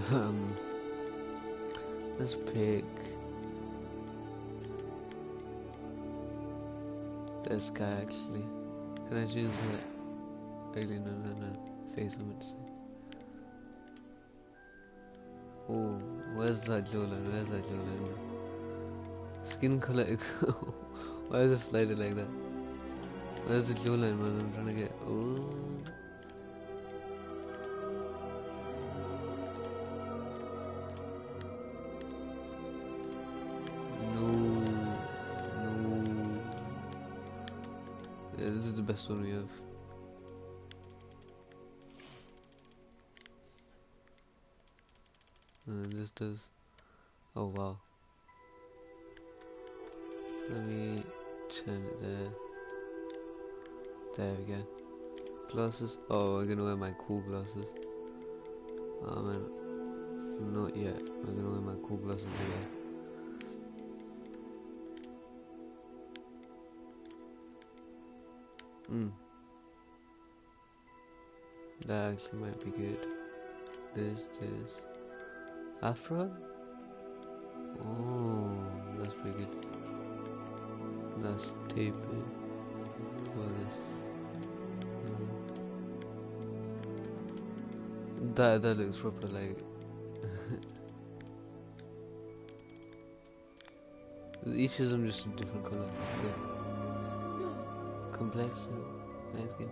Um, let's pick this guy actually. Can I choose it? Actually, no. Face I meant to say. Oh, where's that jawline? Where's that jawline, bro? Skin color. Why is it slided like that? Where's the jawline, man? I'm trying to get. Oh. No. Yeah, this is the best one we have. This does. Oh wow. Let me turn it there. There we go. Glasses. Oh, I'm gonna wear my cool glasses. Oh man, not yet. I'm gonna wear my cool glasses later. That actually might be good. This. Afro? Oh, that's pretty good. That's tapered. What is that looks proper like. Each of them just a different color. Good. Complexion. Nice game.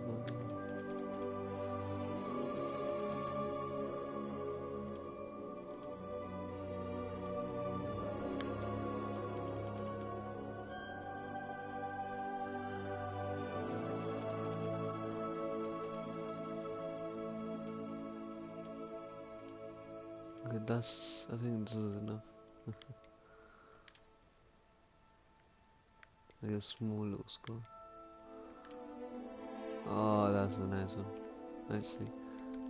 Okay, I think this is enough. Like a small little score. Oh, that's a nice one. Actually,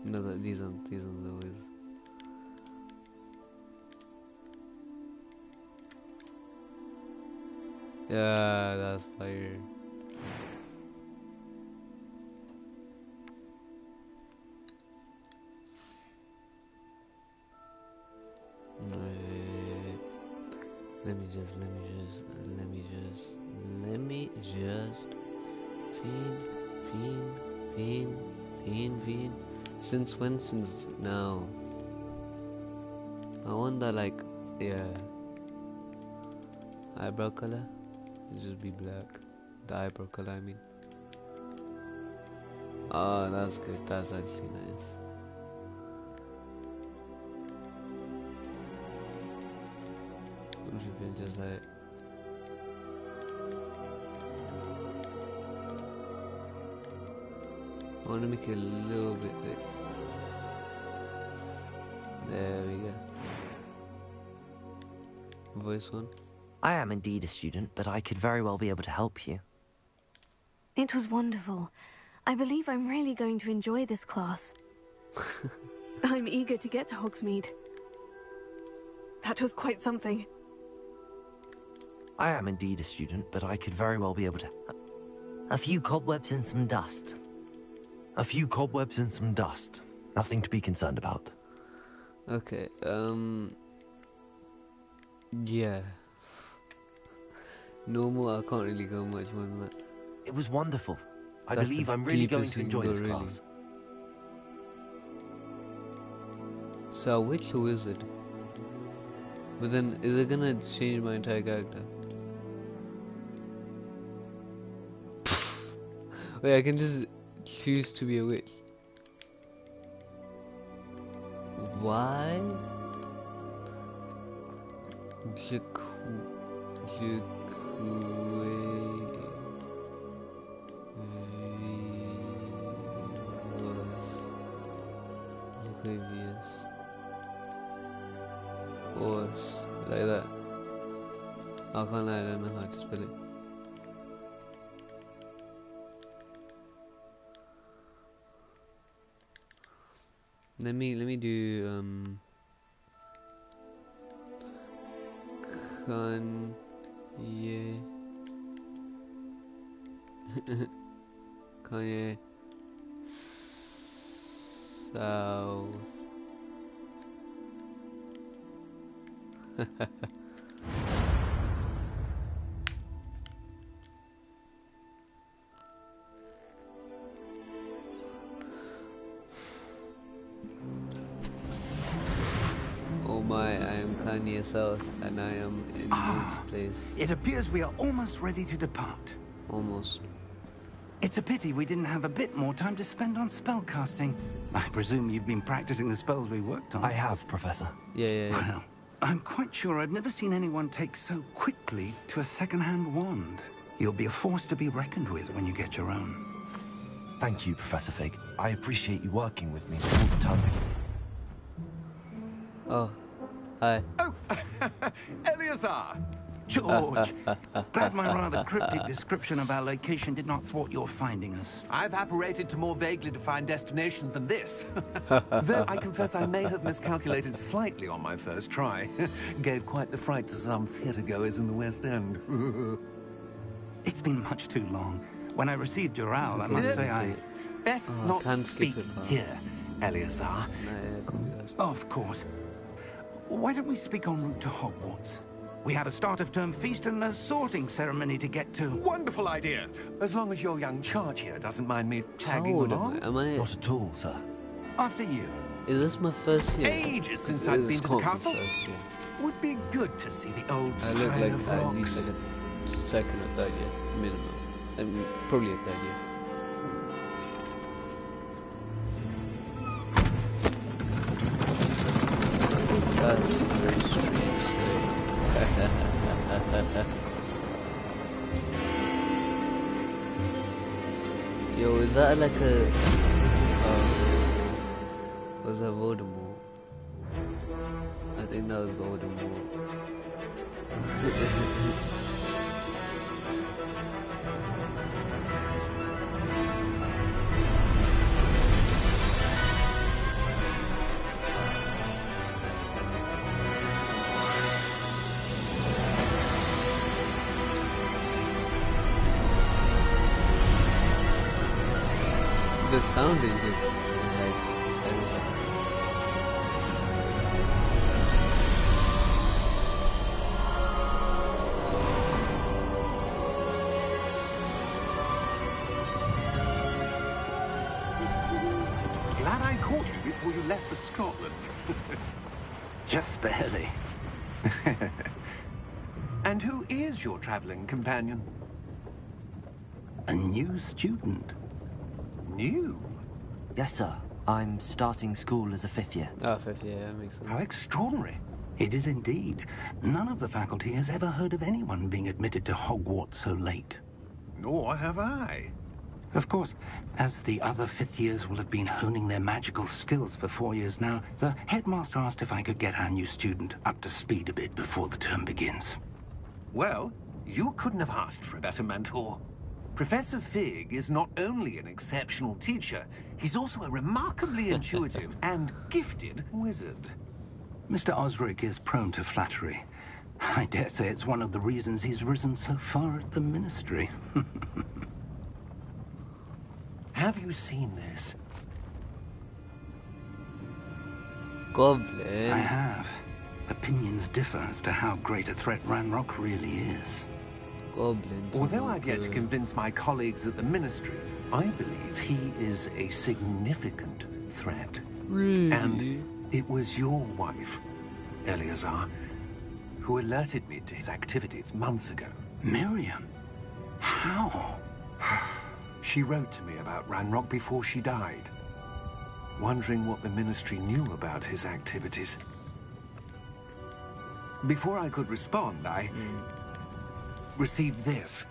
no, these aren't always. Yeah, that's fire. Wait. Let me just fiend. Since when? Since now. I want that, like, yeah. Eyebrow color. It'll just be black. The eyebrow color, I mean. Oh, that's good. That's actually nice. What if you just like. I want to make it a little bit thick. There we go. Voice one. I am indeed a student, but I could very well be able to help you. It was wonderful. I believe I'm really going to enjoy this class. I'm eager to get to Hogsmeade. That was quite something. I am indeed a student, but I could very well be able to... A few cobwebs and some dust. A few cobwebs and some dust. Nothing to be concerned about. Okay, yeah. Normal, I can't really go much more than that. It was wonderful. I That's believe the I'm really going deepest to you can enjoy go, this really. class. So, witch or wizard? But then, is it gonna change my entire character? Wait, I can just choose to be a witch. Why? Like that. I can't lie, I don't know how to spell it. Let me do Kanye Kanye South Oh my, I am Kanye South and I am in this place. It appears we are almost ready to depart. Almost. It's a pity we didn't have a bit more time to spend on spellcasting. I presume you've been practicing the spells we worked on. I have, Professor. Yeah. Well, I'm quite sure I've never seen anyone take so quickly to a second-hand wand. You'll be a force to be reckoned with when you get your own. Thank you, Professor Fig. I appreciate you working with me all the time. Oh, hi. Oh, Eleazar! George, glad my rather cryptic description of our location did not thwart your finding us. I've apparated to more vaguely defined destinations than this. Though I confess I may have miscalculated slightly on my first try. Gave quite the fright to some theatre-goers in the West End. It's been much too long. When I received your owl, I must say I... Best Oh, not can't skip speak it, huh? here, Eleazar. Nah, yeah, come with us. Of course. Why don't we speak en route to Hogwarts? We have a start-of-term feast and a sorting ceremony to get to. Wonderful idea. As long as your young charge here doesn't mind me How tagging old along. am I? Not at all, sir. After you. Is this my first year? Ages since It I've is been to the called my castle. first year. Would be good to see the old I look pile like of at least rocks. like a second or third year minimum. I mean, probably a third year. That's very strange. Yo, is that like a? Was that Voldemort? I think that was Voldemort. The sound is good. Like, I don't know. Glad I caught you before you left for Scotland. Just barely. And who is your traveling companion? A new student. New? Yes, sir. I'm starting school as a 5th year. Ah, fifth year, that makes sense. How extraordinary. It is indeed. None of the faculty has ever heard of anyone being admitted to Hogwarts so late. Nor have I. Of course, as the other 5th years will have been honing their magical skills for 4 years now, the headmaster asked if I could get our new student up to speed a bit before the term begins. Well, you couldn't have asked for a better mentor. Professor Fig is not only an exceptional teacher, he's also a remarkably intuitive and gifted wizard. Mr. Osric is prone to flattery. I dare say it's one of the reasons he's risen so far at the Ministry. Have you seen this? Goblin. I have. Opinions differ as to how great a threat Ranrock really is. Goblins. Although I've yet to convince my colleagues at the Ministry, I believe he is a significant threat. Really? And it was your wife, Eleazar, who alerted me to his activities months ago. Miriam? How? She wrote to me about Ranrock before she died, wondering what the Ministry knew about his activities. Before I could respond, I received this.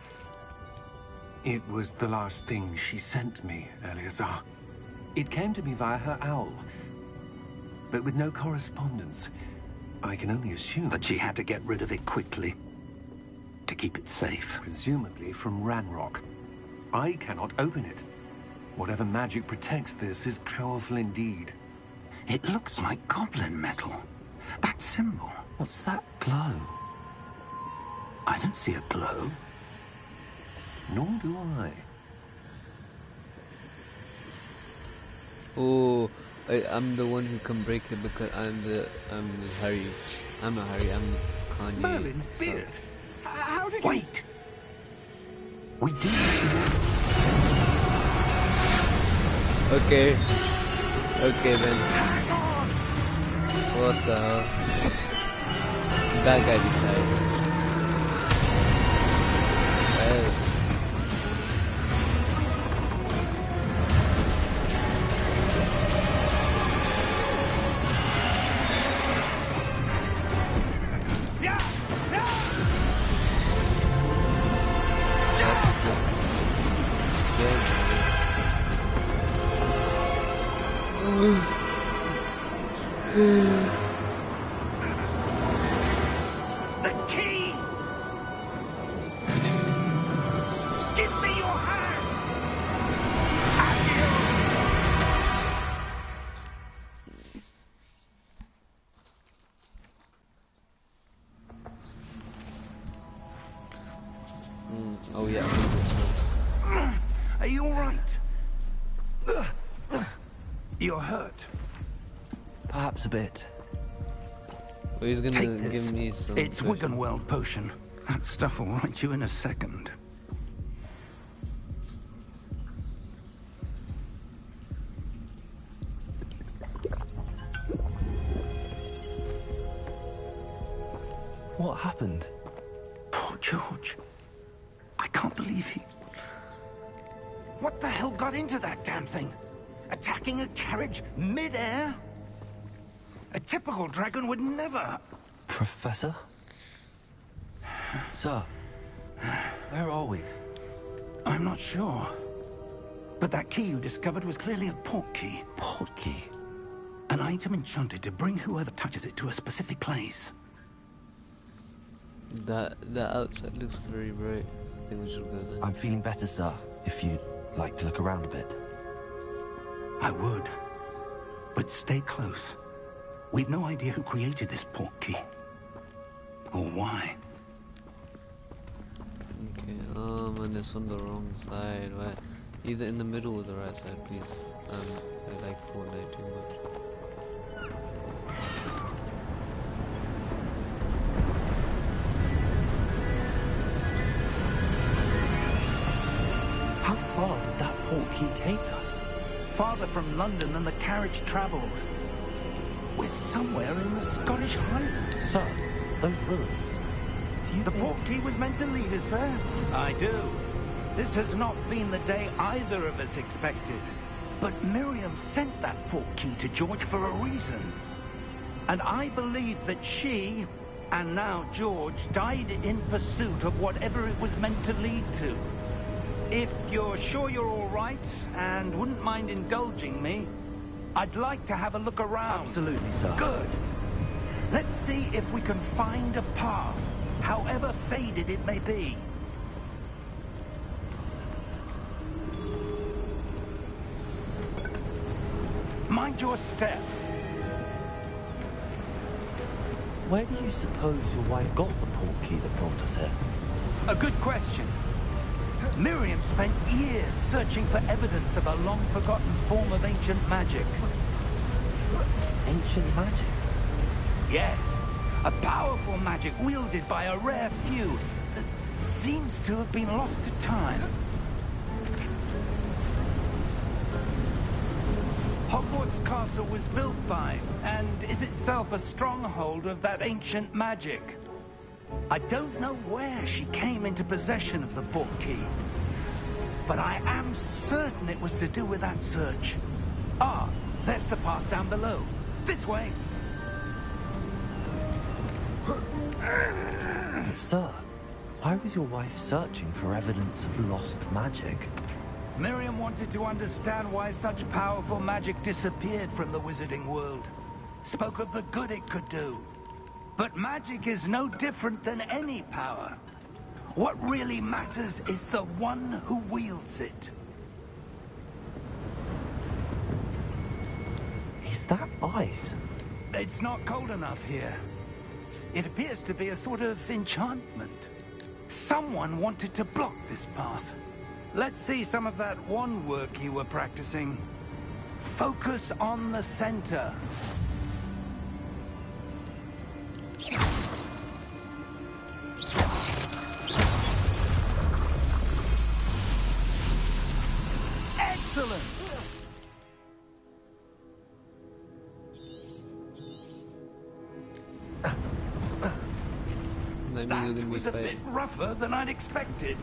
It was the last thing she sent me, Eleazar. It came to me via her owl, but with no correspondence. I can only assume That she had to get rid of it quickly. To keep it safe. presumably from Ranrock. I cannot open it. Whatever magic protects this is powerful indeed. It looks like goblin metal. That symbol. What's that glow? I don't see a glow. Nor do I. Oh, I'm the one who can break it because I'm Harry. I'm not Harry. I'm Kanye. Merlin's beard. How did you... Wait! We do... Okay. Okay then. What the hell? That guy just died. Yes. The key! Give me your hand! Oh yeah. Are you all right? You're hurt. Perhaps a bit. Well, he's gonna Take this. give me some. It's Wiggenweld potion. That stuff will right you in a second. What happened? Poor George. I can't believe he... What the hell got into that damn thing? Attacking a carriage mid-air? A typical dragon would never... Professor? Sir, where are we? I'm not sure. But that key you discovered was clearly a port key. Port key? An item enchanted to bring whoever touches it to a specific place. That outside looks very bright. I think we should go there. I'm feeling better, sir, if you'd like to look around a bit. I would. But stay close. We've no idea who created this port key. Or why. Okay, and it's on the wrong side. Right? Either in the middle or the right side, please. I like Fortnite too much. How far did that port key take us? Farther from London than the carriage travelled. We're somewhere in the Scottish Highlands. Sir, those ruins. Do you The think... port key was meant to lead us there? I do. This has not been the day either of us expected. But Miriam sent that port key to George for a reason. And I believe that she, and now George, died in pursuit of whatever it was meant to lead to. If you're sure you're all right, and wouldn't mind indulging me, I'd like to have a look around. Absolutely, sir. Good. Let's see if we can find a path, however faded it may be. Mind your step. Where do you suppose your wife got the port key that brought us here? A good question. Miriam spent years searching for evidence of a long-forgotten form of ancient magic. Ancient magic? Yes, a powerful magic wielded by a rare few that seems to have been lost to time. Hogwarts Castle was built by, and is itself a stronghold of that ancient magic. I don't know where she came into possession of the port key, but I am certain it was to do with that search. Ah, there's the path down below. This way. Sir, why was your wife searching for evidence of lost magic? Miriam wanted to understand why such powerful magic disappeared from the wizarding world. Spoke of the good it could do. But magic is no different than any power. What really matters is the one who wields it. Is that ice? It's not cold enough here. It appears to be a sort of enchantment. Someone wanted to block this path. Let's see some of that wand work you were practicing. Focus on the center. Excellent! That was a bit rougher than I'd expected.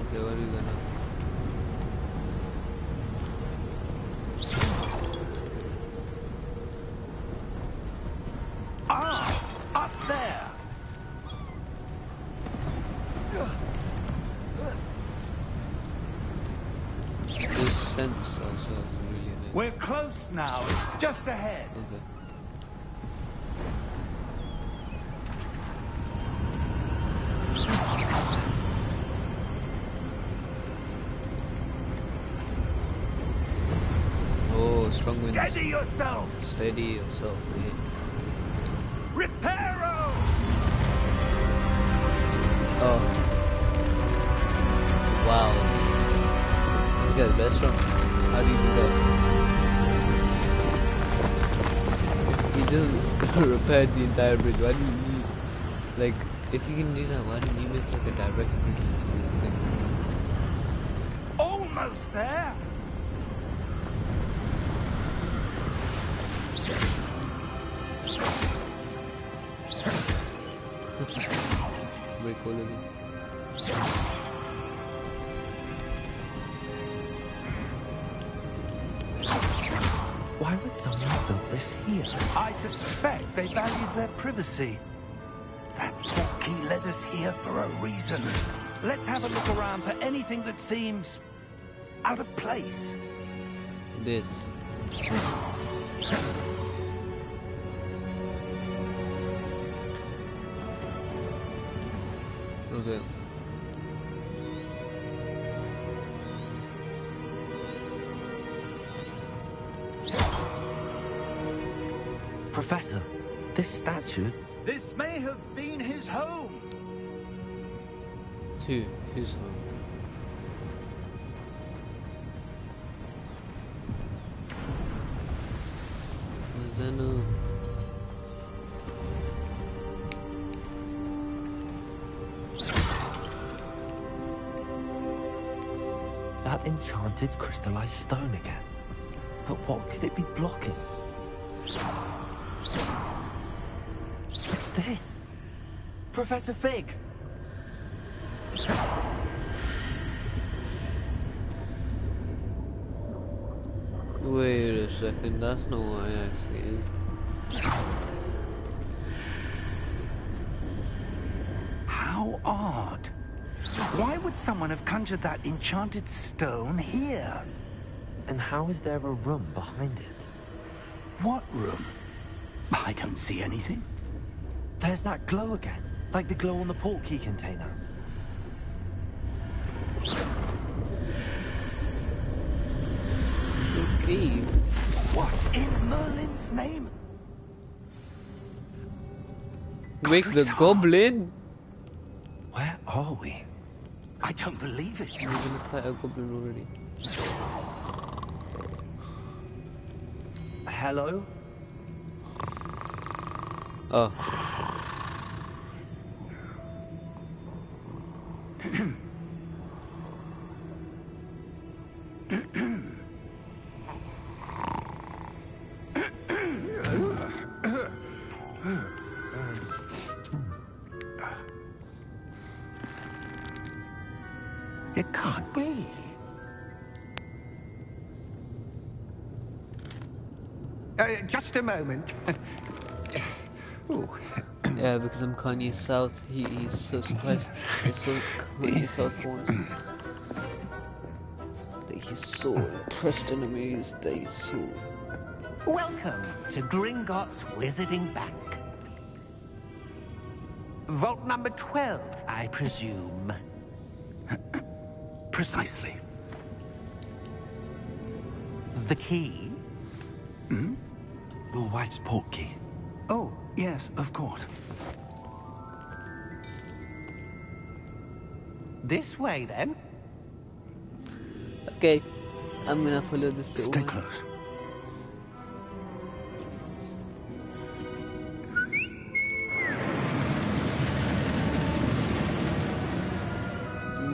Okay, what are we gonna... Ah! Up there! This sense also is really nice. We're close now. It's just ahead. Okay. Oh, strong wind. Steady yourself! Steady yourself, mate. Reparo! Oh. Wow. This guy's best strong. How do you do that? He just repaired the entire bridge. Why didn't you, like, if you can do that, why didn't you make like a direct bridge to the thing? Almost there! Break all of them. Why would someone have built this here? I suspect they valued their privacy. That portkey led us here for a reason. Let's have a look around for anything that seems out of place. This. Okay. Professor, this statue... This may have been his home. To his home. Zeno. That enchanted crystallized stone again. But what could it be blocking? What's this? Professor Fig! Wait a second, that's not what I actually is. How odd. Why would someone have conjured that enchanted stone here? And how is there a room behind it? What room? I don't see anything. There's that glow again, like the glow on the portkey container. Okay. What in Merlin's name? Wake the Godric's heart. goblin? Where are we? I don't believe it. We're gonna fight a goblin already. Hello? Oh. It can't be. Just a moment. Ooh. Yeah, because I'm Kanye South, he's so surprised. He's so Kanye South for once. Like, he's so impressed and amazed that he's so... Welcome to Gringotts Wizarding Bank. Vault number 12, I presume. Precisely. The key? The White's portkey. Oh, yes, of course. This way, then. Okay, I'm gonna follow this little Stay one. close.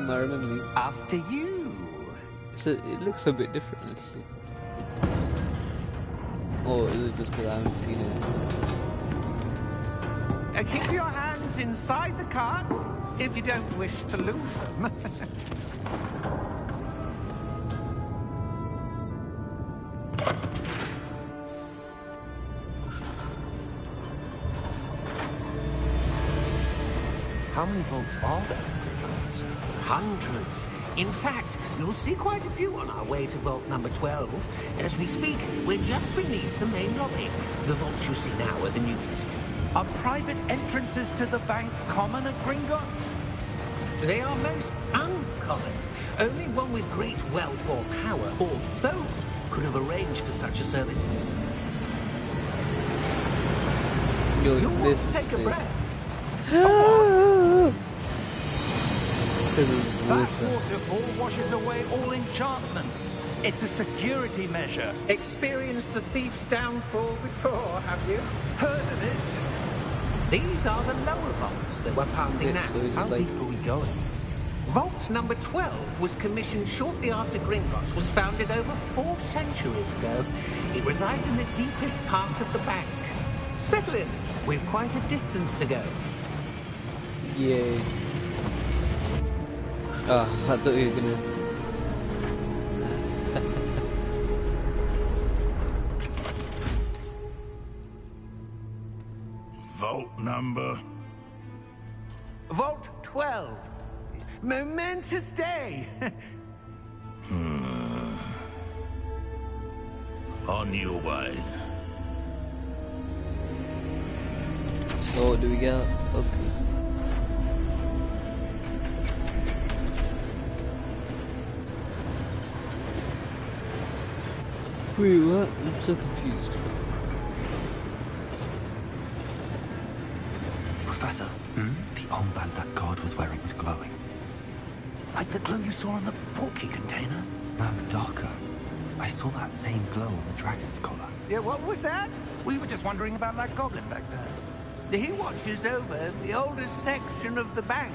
I remember. After you. So it looks a bit different, actually. Or is it just because I haven't seen it? Keep your hands inside the cart if you don't wish to lose them. How many vaults are there? Hundreds. In fact, you'll see quite a few on our way to vault number 12. As we speak, we're just beneath the main lobby. The vaults you see now are the newest. Are private entrances to the bank common at Gringotts? They are most uncommon. Only one with great wealth or power, or both, could have arranged for such a service. Yo, You'll want this to is take a sick. breath. This is That water. waterfall washes away all enchantments. It's a security measure. Experienced the thief's downfall before, have you? Heard of it? These are the lower vaults that we're passing Okay, now. so it's How like, deep are we going? Vault number 12 was commissioned shortly after Gringotts was founded over 4 centuries ago. It resides in the deepest part of the bank. Settle in. We've quite a distance to go. yeah. Ah, I thought you were gonna. Vault number. Vault 12. Momentous day. On your way. So what do we get? Okay. Wait, what? I'm so confused. Professor, the armband that guard was wearing was glowing. Like the glow you saw on the portkey container? No, darker. I saw that same glow on the dragon's collar. Yeah, what was that? We were just wondering about that goblin back there. He watches over the oldest section of the bank.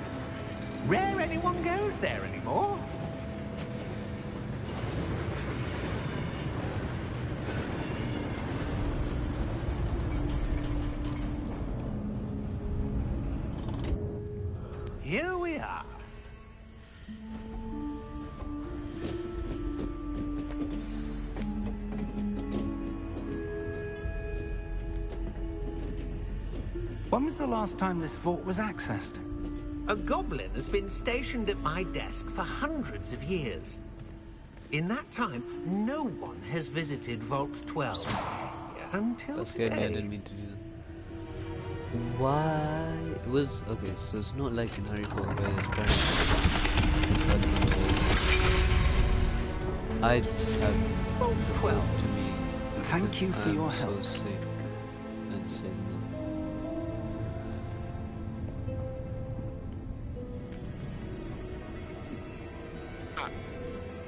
Rare anyone goes there anymore. Here we are. When was the last time this vault was accessed? A goblin has been stationed at my desk for hundreds of years. In that time, no one has visited Vault 12. Until That's good, I today. didn't mean to do that. Why? It was. Okay, so it's not like in Harry Potter where his parents. I just have Vault the 12. hope to me. Thank you for your I'm help. so sick and signal.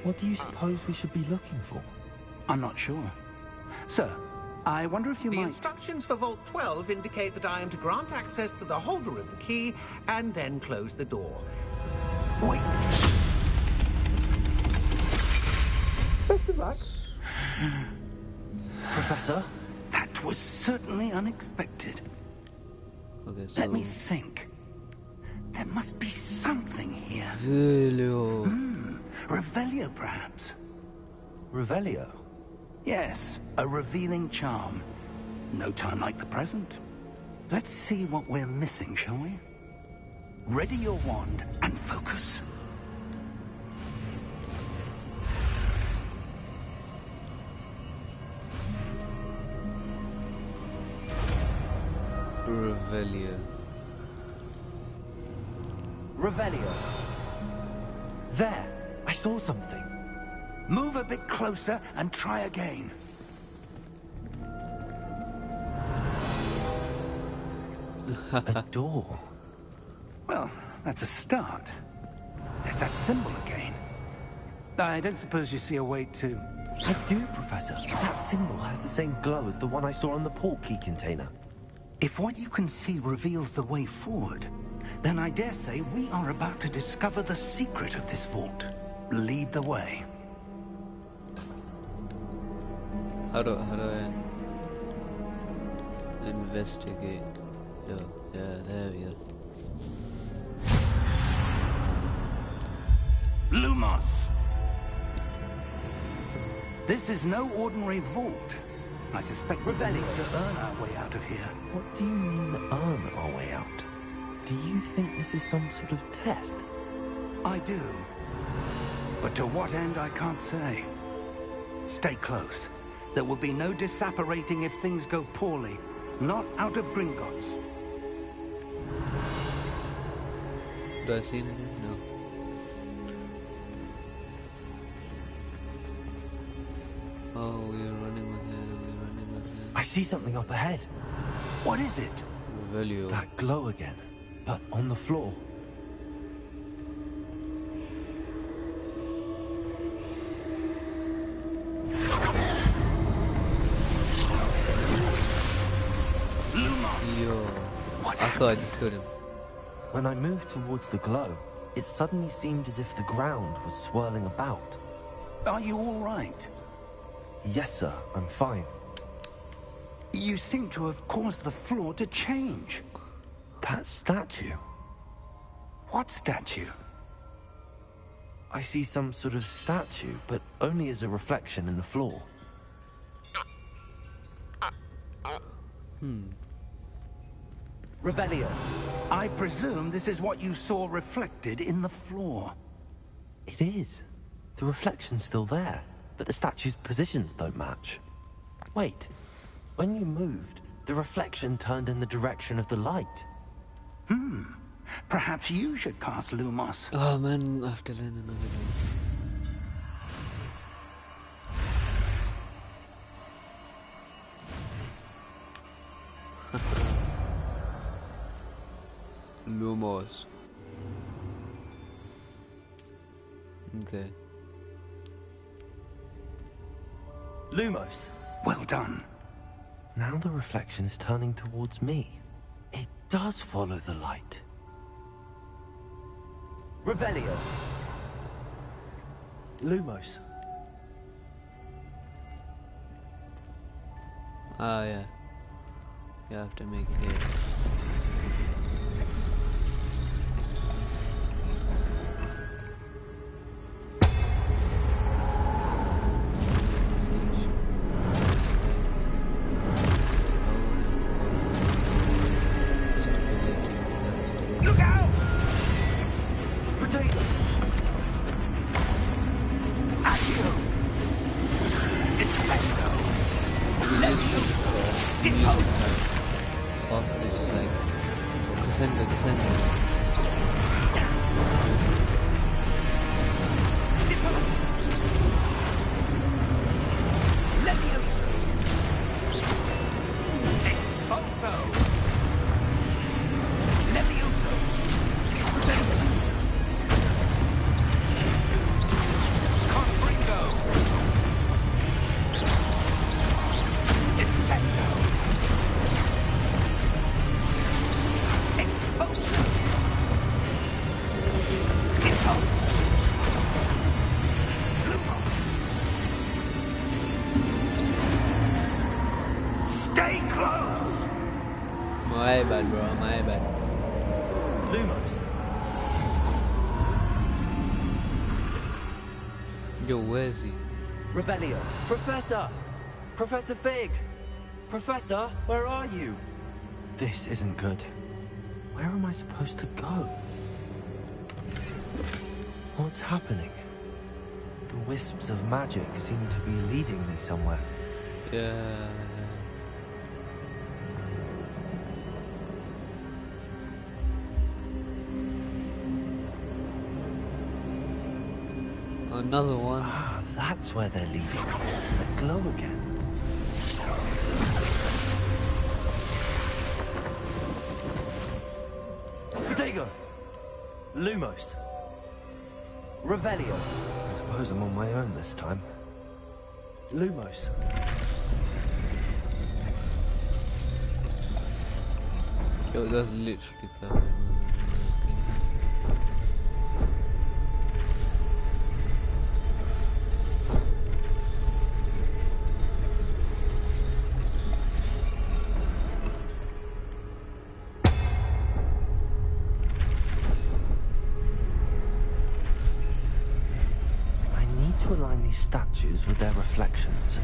What do you suppose we should be looking for? I'm not sure. Sir, I wonder if you The might... instructions for Vault 12 indicate that I am to grant access to the holder of the key and then close the door. Wait. Professor? That was certainly unexpected. Okay, so. Let me think. There must be something here. Hello. Revelio, perhaps? Revelio? Yes, a revealing charm. No time like the present. Let's see what we're missing, shall we? Ready your wand and focus. Revelio. Revelio. There! I saw something. Move a bit closer and try again. A door. Well, that's a start. There's that symbol again. I don't suppose you see a way to... I do, Professor. That symbol has the same glow as the one I saw on the port key container. If what you can see reveals the way forward, then I dare say we are about to discover the secret of this vault. Lead the way. How do I investigate? Yeah, there we go. Lumos! This is no ordinary vault. I suspect we're going to earn our way out of here. What do you mean, earn our way out? Do you think this is some sort of test? I do. But to what end, I can't say. Stay close. There will be no disapparating if things go poorly. Not out of Gringotts. Do I see anything? No. Oh, we're running with him. I see something up ahead. What is it? Revelio. That glow again, but on the floor. Yo. I thought I just killed him. When I moved towards the glow, it suddenly seemed as if the ground was swirling about. Are you all right? Yes, sir, I'm fine. You seem to have caused the floor to change. That statue. What statue? I see some sort of statue, but only as a reflection in the floor. Revelio. I presume this is what you saw reflected in the floor. It is. The reflection's still there, but the statue's positions don't match. Wait. When you moved, the reflection turned in the direction of the light. Perhaps you should cast Lumos. Oh man, I have to learn another one. Lumos. Okay. Lumos. Well done. Now the reflection is turning towards me. It does follow the light. Revelio. Lumos. Ah, yeah. You have to make it here. Look out! Potato! At you! Defendo! Depose! Off is just like descender. Depose! Levioso! Expulso! Levioso! Confringo! Defendo! Expulso! Impulso! Lumos! Stay close! My bad, bro. My bad. Lumos. Yo, where is he? Revelio. Professor! Professor Fig! Professor, where are you? This isn't good. Where am I supposed to go? What's happening? The wisps of magic seem to be leading me somewhere. Yeah. Another one. Ah, that's where they're leading. The glow again. Potato! Lumos. Revelio. I suppose I'm on my own this time. Lumos. Yo, that's literally perfect. I need to align these statues with their reflections.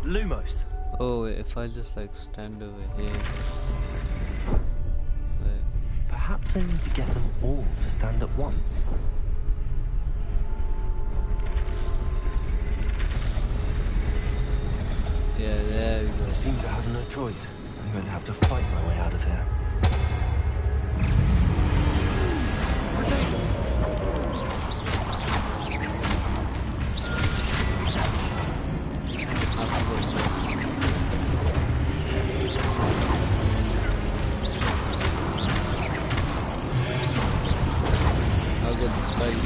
Lumos. Oh wait, if I just like stand over here. Wait. Perhaps I need to get them all to stand at once. Yeah, there we go. I seem to have no choice. I'm going to have to fight my way out of here. I'll get the spike.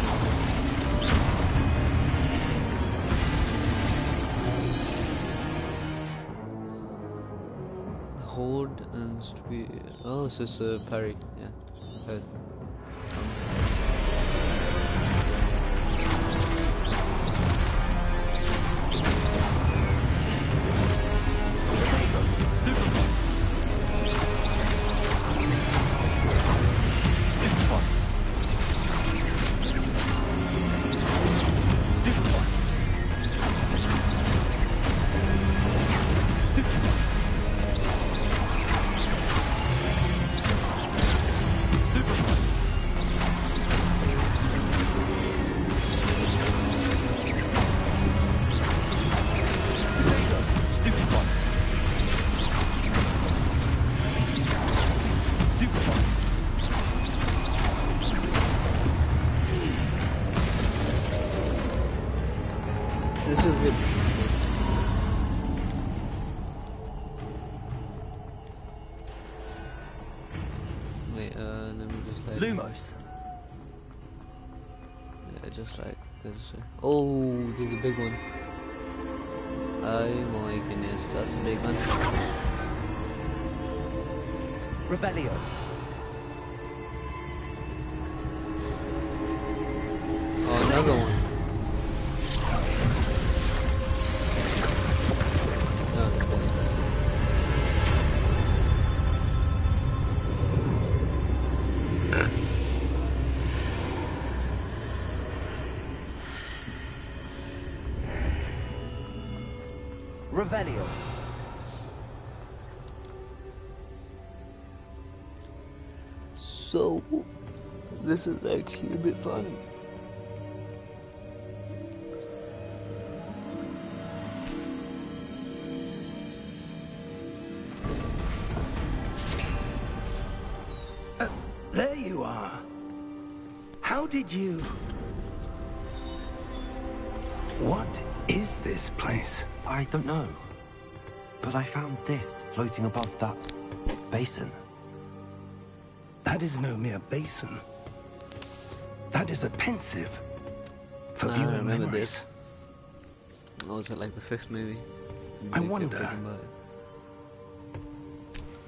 Hold and speed. Oh, so it's a parry. Yeah. This was good. Wait, let me just like. Lumos. Yeah, just like this. Oh, there's a big one. Oh my goodness, that's a big one. Revelio. Oh, another one. Revelio. So, this is actually a bit fun. There you are. How did you... What is this place? I don't know. But I found this floating above that basin. That is no mere basin. That is a pensive for I viewing remember memories. this. Or was it like the 5th movie? I They kept wonder. talking about it.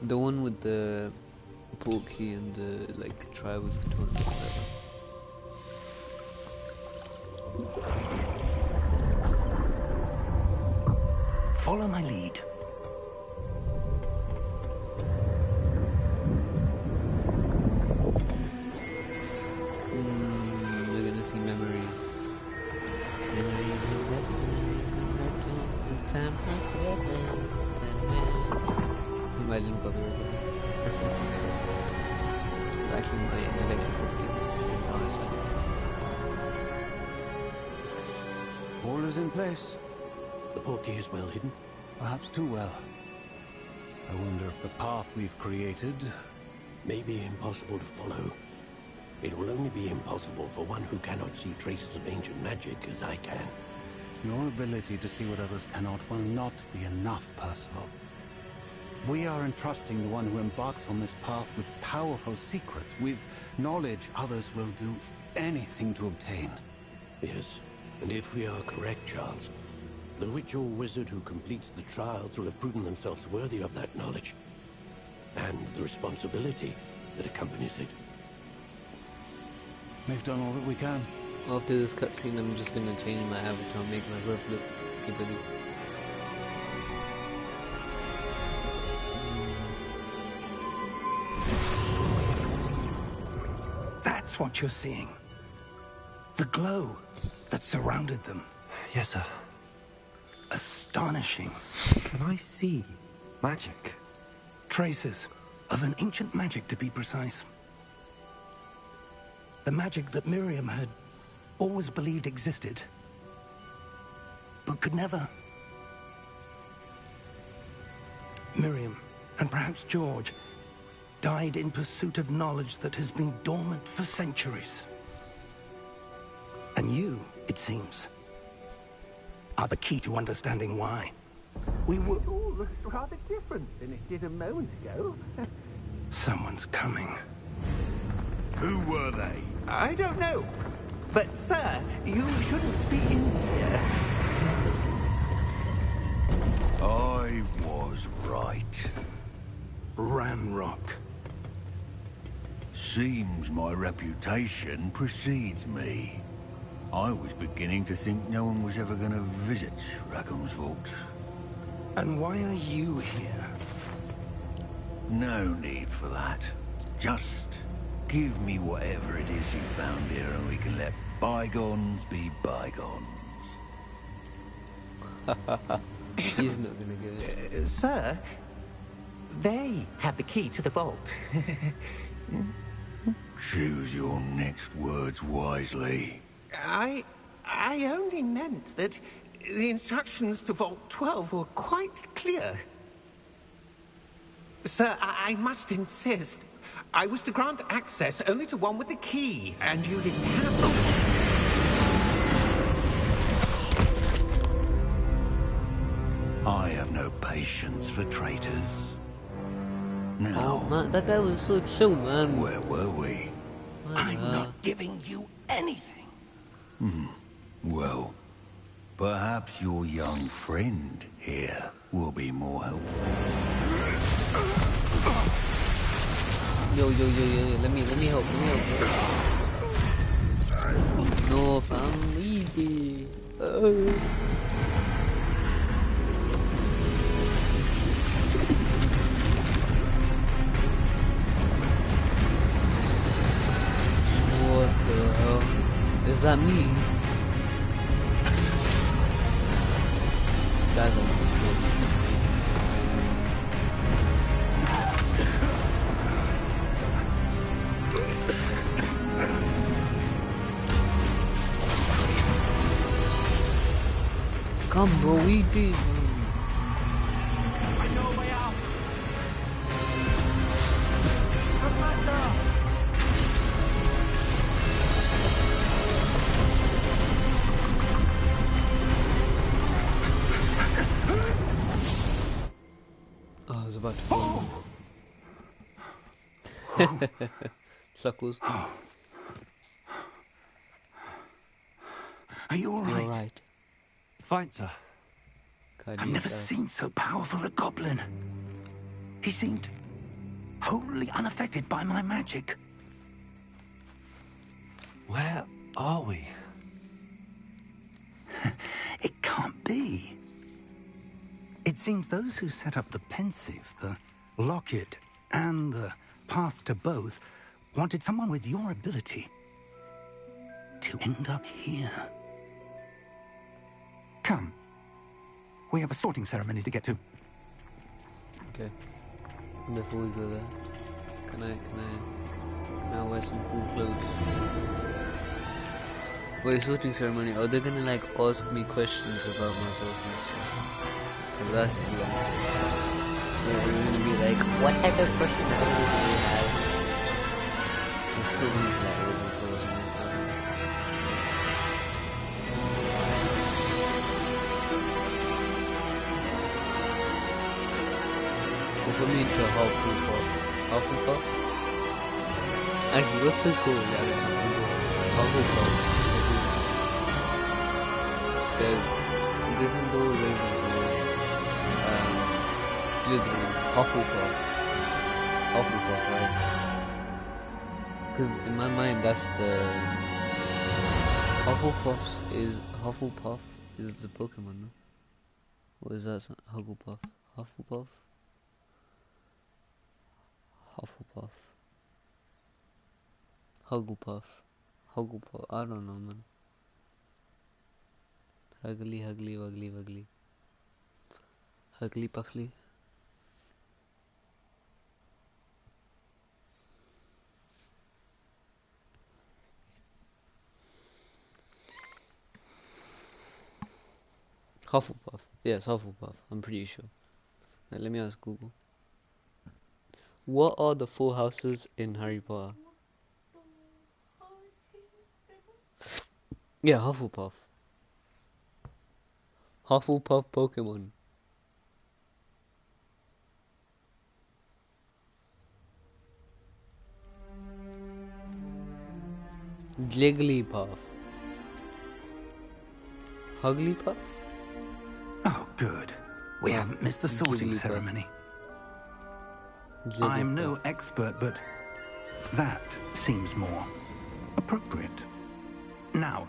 The one with the portkey and the like tribals and whatever. Follow my lead. We're gonna see memories. Imagine Bobby River. Lacking my intellectual property. All is in place. The portkey is well hidden. Perhaps too well. I wonder if the path we've created may be impossible to follow. It will only be impossible for one who cannot see traces of ancient magic as I can. Your ability to see what others cannot will not be enough, Percival. We are entrusting the one who embarks on this path with powerful secrets, with knowledge others will do anything to obtain. Yes, and if we are correct, Charles, the witch or wizard who completes the trials will have proven themselves worthy of that knowledge, and the responsibility that accompanies it. We've done all that we can. After this cutscene, I'm just gonna change my avatar, make myself look skibbity. That's what you're seeing. The glow that surrounded them. Yes, sir. Astonishing. Can I see magic? Traces of an ancient magic, to be precise. The magic that Miriam had always believed existed, but could never. Miriam, and perhaps George, died in pursuit of knowledge that has been dormant for centuries. And you, it seems, are the key to understanding why. We would all look rather different than it did a moment ago. Someone's coming. Who were they? I don't know. But, sir, you shouldn't be in here. I was right. Ranrock. Seems my reputation precedes me. I was beginning to think no one was ever going to visit Rackham's Vault. And why are you here? No need for that. Just give me whatever it is you found here and we can let bygones be bygones. He's not gonna get it. Sir, they have the key to the vault. Choose your next words wisely. I only meant that the instructions to Vault 12 were quite clear. Sir, I must insist. I was to grant access only to one with the key, and you didn't have them. I have no patience for traitors. Now, Oh man, that guy was so chill, man. where were we? I'm not giving you anything. Well, perhaps your young friend here will be more helpful. Yo, let me help, No, fam, easy. What the hell? Is that me? Guys, I'm sick. Come, bro, we did. I know a way out. Professor! Oh, I was about to fall. Suckles. Are you all You're right? right. Fine, sir. I've never seen so powerful a goblin. He seemed wholly unaffected by my magic. Where are we? It can't be. It seems those who set up the pensive, the locket, and the path to both wanted someone with your ability to end up here. Come. We have a sorting ceremony to get to. Okay. Before we go there, can I wear some cool clothes? Wait, sorting ceremony. Are they gonna like ask me questions about myself and stuff? 'Cause that's too long. We're gonna be like, what type of personality do you have? It's probably like Ravenclaw or something, I don't know. They put me into Hufflepuff. Hufflepuff? Actually, what's the cool? Yeah, Hufflepuff. There's Gryffindor, Ravenclaw, Slytherin, Hufflepuff. Hufflepuff, right? Because in my mind, that's the Hufflepuff is the Pokemon, no? What is that? Hugglepuff, Hufflepuff, Hufflepuff, Hugglepuff, Hugglepuff. I don't know, man. Huggly, huggly, wuggly, wuggly, huggly, puffly. Hufflepuff. Yes, Hufflepuff. I'm pretty sure. Wait, let me ask Google. What are the 4 houses in Harry Potter? Yeah, Hufflepuff. Hufflepuff Pokemon. Jigglypuff. Hugglypuff? Oh, good. We haven't missed the sorting Jigglypuff. ceremony. Jigglypuff. I'm no expert, but that seems more appropriate. Now,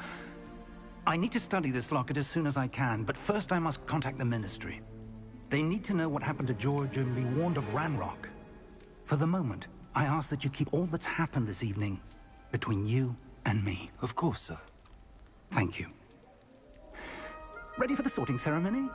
I need to study this locket as soon as I can, but first I must contact the Ministry. They need to know what happened to George and be warned of Ranrock. For the moment, I ask that you keep all that's happened this evening between you and me. Of course, sir. Thank you. Ready for the sorting ceremony?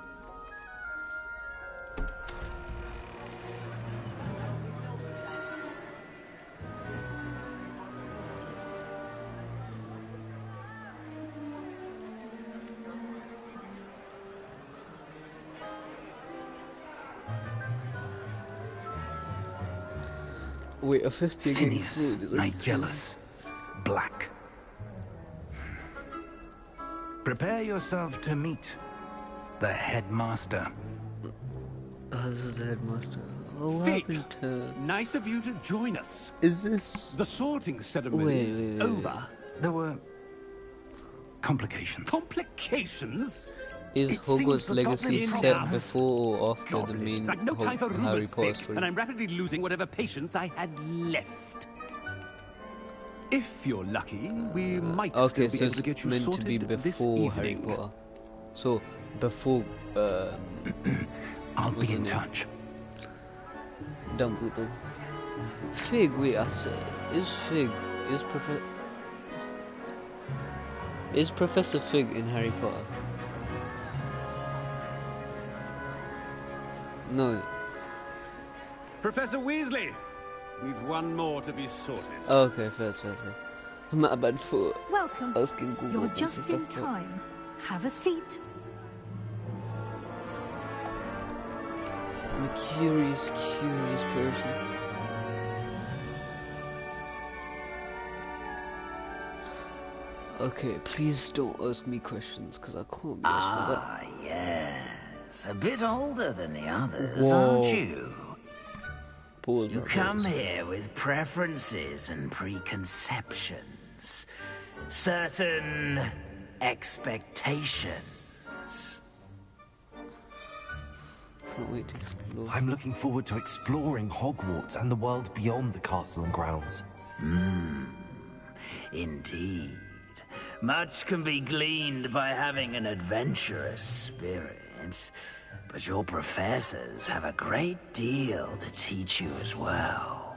Wait, a 50 against Phineas, Swoon. Nigellus, Black. Prepare yourself to meet the headmaster. Oh, this is the headmaster. Oh, what Fig, happened to... nice of you to join us. Is this... The sorting ceremony is over. There were complications. Complications? Is It seems Hogwarts the Legacy goblins set have before or after the Goblins. main I've no time for Harry rumors, Potter Fig, story? and I'm rapidly losing whatever patience I had left. If you're lucky, we might Okay, still be so able to it's get you meant to sorted be this before Harry evening. Potter. So, before... I'll what's be in the name? touch. Dumbledore. Fig, wait, I said... Is Fig... Is Professor Fig in Harry Potter? No. Professor Weasley, we've one more to be sorted. Oh, okay, fair. I'm not a bad for Welcome. asking Google. You're this just in stuff, but- time. Have a seat. I'm a curious person. Okay, please don't ask me questions, because I can't be asked for that. Ah, yes. A bit older than the others, Whoa. aren't you? Pause, You right, come pause. here with preferences and preconceptions. Certain expectations. Can't wait to explore. I'm looking forward to exploring Hogwarts and the world beyond the castle and grounds. Indeed. Much can be gleaned by having an adventurous spirit, but your professors have a great deal to teach you as well.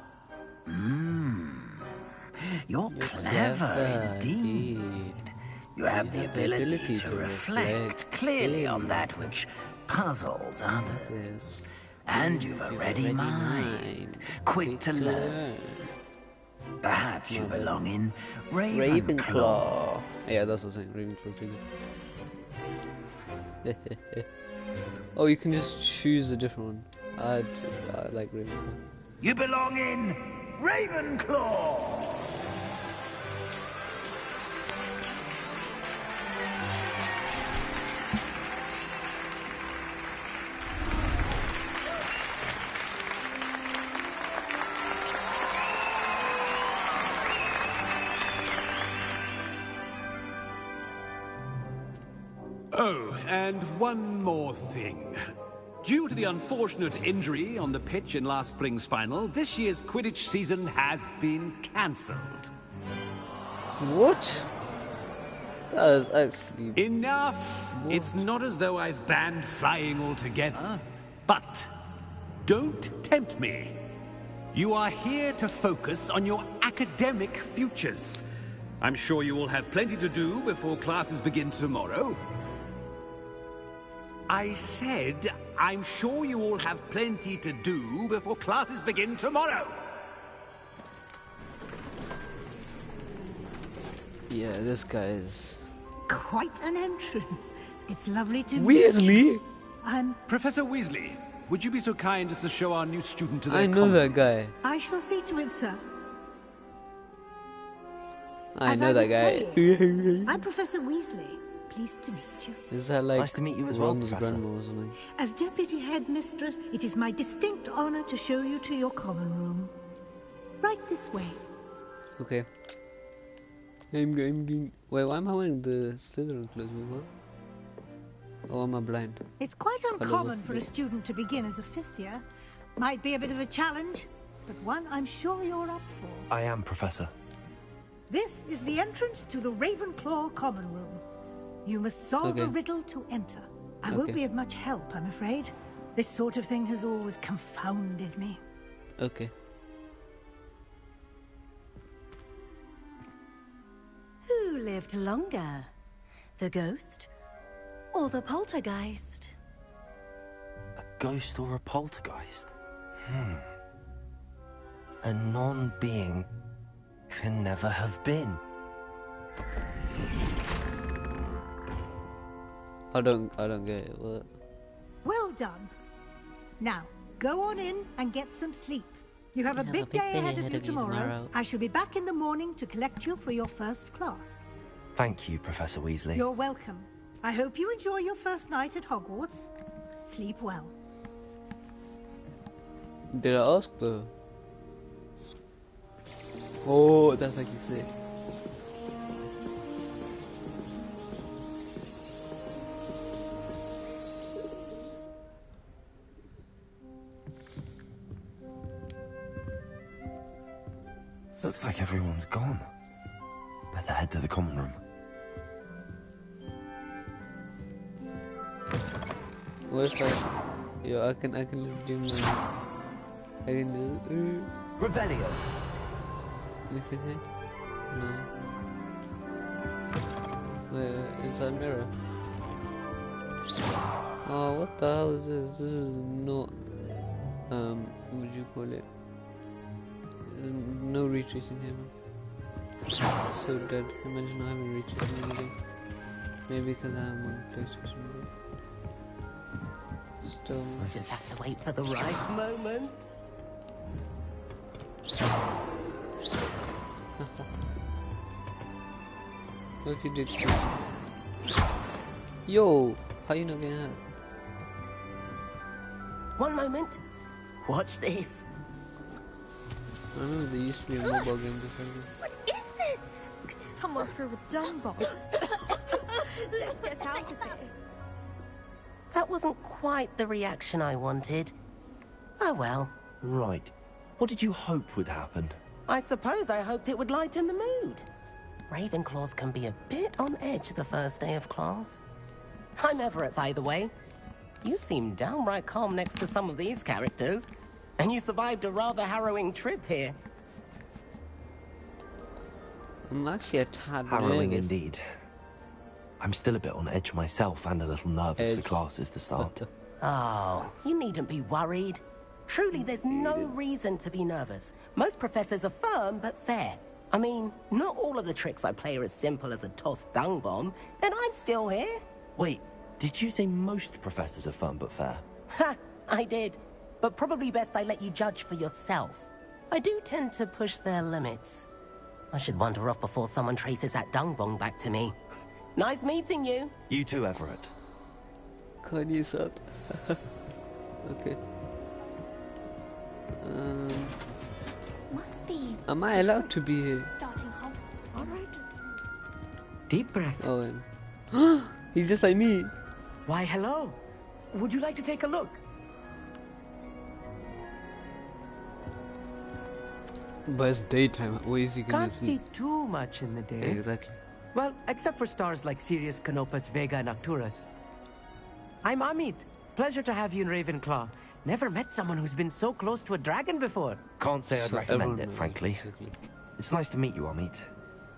You're clever indeed. You have the ability to reflect clearly on that which puzzles others. And you've a ready mind, quick to learn. Perhaps you belong in Ravenclaw. Ravenclaw. Yeah, that's what I'm saying. Ravenclaw too good. Oh, you can just choose a different one. I like Ravenclaw. You belong in Ravenclaw! Oh, and one more thing. Due to the unfortunate injury on the pitch in last spring's final, this year's Quidditch season has been cancelled. What? That is actually... Enough! What? It's not as though I've banned flying altogether, but don't tempt me. You are here to focus on your academic futures. I'm sure you will have plenty to do before classes begin tomorrow. I said, I'm sure you all have plenty to do before classes begin tomorrow. Yeah, this guy is... Quite an entrance. It's lovely to Weasley? I'm... Professor Weasley, would you be so kind as to show our new student to their I know that guy. I shall see to it, sir. I As know I that was guy. saying, I'm Professor Weasley. Pleased to meet you. Is that like Nice to meet you as well, Ron's Professor. grandma or something? As Deputy Headmistress, it is my distinct honor to show you to your common room. Right this way. Okay. I'm going... Wait, why am I wearing the Slytherin clothes? What? Or am I blind? It's quite don't know uncommon what for to a do. student to begin as a fifth year. Might be a bit of a challenge, but one I'm sure you're up for. I am, Professor. This is the entrance to the Ravenclaw common room. You must solve a Okay. riddle to enter. I won't Okay. be of much help, I'm afraid. This sort of thing has always confounded me. Okay. Who lived longer? The ghost or the poltergeist? A ghost or a poltergeist? A non-being can never have been. I don't get it. What? Well done. Now, go on in and get some sleep. You have a big day ahead of you tomorrow. I shall be back in the morning to collect you for your first class. Thank you, Professor Weasley. You're welcome. I hope you enjoy your first night at Hogwarts. Sleep well. Did I ask though? Oh, that's like you said. Looks like everyone's gone. Better head to the common room. What if I... Yo, I can just do my... I can just... Revelio. Anything here? No. Wait, is that a mirror? Oh, what the hell is this? This is not... what would you call it? No retracing here. So dead. Imagine not having retracing everything. Maybe because I'm on PlayStation. Still. Just have to wait for the right moment. What if you did? Yo, how you not getting hurt? One moment. Watch this. I remember there used to be a mobile game just like this. What is this? Someone threw a dung bomb. Let's get out of here. That wasn't quite the reaction I wanted. Oh well. Right. What did you hope would happen? I suppose I hoped it would lighten the mood. Ravenclaws can be a bit on edge the first day of class. I'm Everett, by the way. You seem downright calm next to some of these characters. And you survived a rather harrowing trip here. I'm actually a tad Harrowing nervous. indeed. I'm still a bit on edge myself and a little nervous for Edge. classes to start. Oh, you needn't be worried. Truly, there's no reason to be nervous. Most professors are firm but fair. I mean, not all of the tricks I play are as simple as a tossed dung bomb, and I'm still here. Wait, did you say most professors are fun but fair? Ha! I did. but probably best I let you judge for yourself. I do tend to push their limits. I should wander off before someone traces that dung bong back to me. Nice meeting you. You too, Everett. Kanye said. Okay. Must be. Am I allowed to be here? Starting home. All right. Deep breath. Oh, and he's just like me. Why, hello. Would you like to take a look? But it's daytime. What is he gonna Can't see too much in the day. Exactly. Well, except for stars like Sirius, Canopus, Vega, and Arcturus. I'm Amit. Pleasure to have you in Ravenclaw. Never met someone who's been so close to a dragon before. Can't say I'd recommend it, frankly. It's nice to meet you, Amit.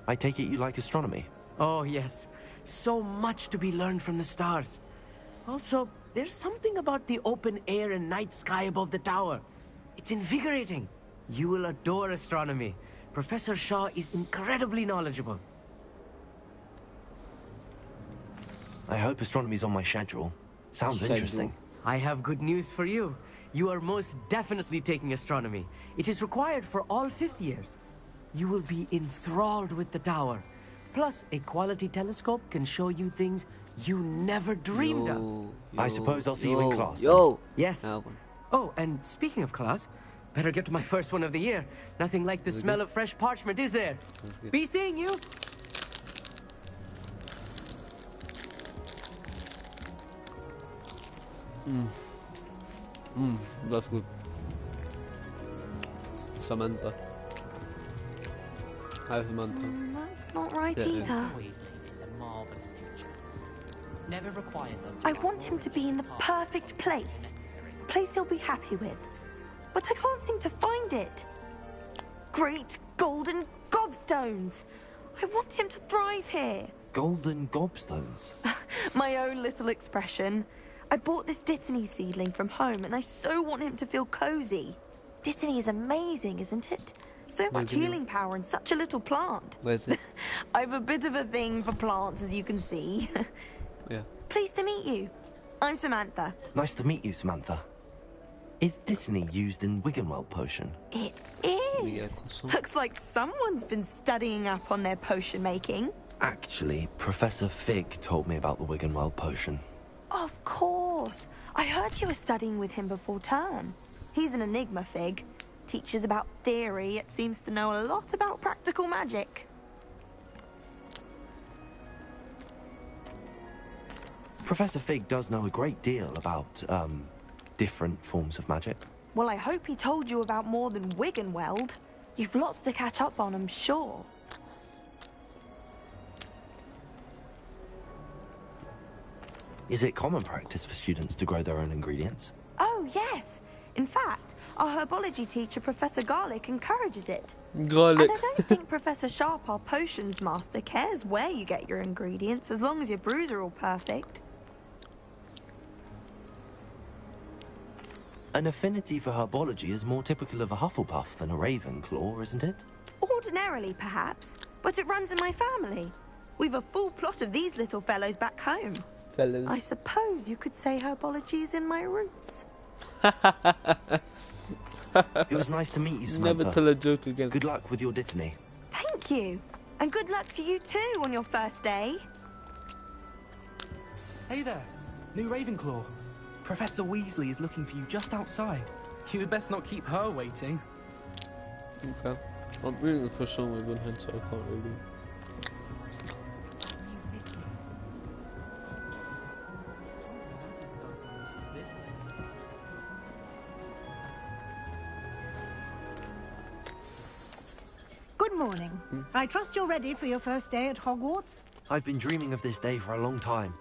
I take it you like astronomy? Oh, yes. So much to be learned from the stars. Also, there's something about the open air and night sky above the tower. It's invigorating. You will adore astronomy. Professor Shaw is incredibly knowledgeable. I hope astronomy's on my schedule. Sounds interesting. I have good news for you. You are most definitely taking astronomy. It is required for all 5th years. You will be enthralled with the tower. Plus, a quality telescope can show you things you never dreamed of. I suppose I'll see you in class. Yes. Oh, and speaking of class, better get to my first one of the year. Nothing like the smell of fresh parchment, is there? Be seeing you. That's good. Samantha. Hi, Samantha. That's not right either. Weasley is a marvelous teacher. Never requires us to I want him to be in the perfect place. A place he'll be happy with. But I can't seem to find it. Great golden gobstones! I want him to thrive here. Golden gobstones? My own little expression. I bought this Dittany seedling from home and I so want him to feel cozy. Dittany is amazing, isn't it? So much healing power in such a little plant. Where is it? I've a bit of a thing for plants, as you can see. Yeah. Pleased to meet you. I'm Samantha. Nice to meet you, Samantha. Is Dittany used in Wiggenweld potion? It is. Looks like someone's been studying up on their potion making. Actually, Professor Fig told me about the Wiggenweld potion. Of course. I heard you were studying with him before term. He's an enigma, Fig. Teaches about theory, yet seems to know a lot about practical magic. Professor Fig does know a great deal about, different forms of magic. Well, I hope he told you about more than Wiggenweld. You've lots to catch up on, I'm sure. Is it common practice for students to grow their own ingredients? Oh, yes. In fact, our herbology teacher, Professor Garlick, encourages it. Garlic. And I don't think Professor Sharp, our potions master, cares where you get your ingredients, as long as your brews are all perfect. An affinity for herbology is more typical of a Hufflepuff than a Ravenclaw, isn't it? Ordinarily, perhaps, but it runs in my family. We've a full plot of these little fellows back home. Fellows. I suppose you could say herbology is in my roots. It was nice to meet you, Samantha. Never tell a joke again. Good luck with your Dittany. Thank you. And good luck to you too on your first day. Hey there, new Ravenclaw. Professor Weasley is looking for you just outside. You'd best not keep her waiting. Okay. I'm reading for some with one hand, so I can't really. Good morning. I trust you're ready for your first day at Hogwarts? I've been dreaming of this day for a long time.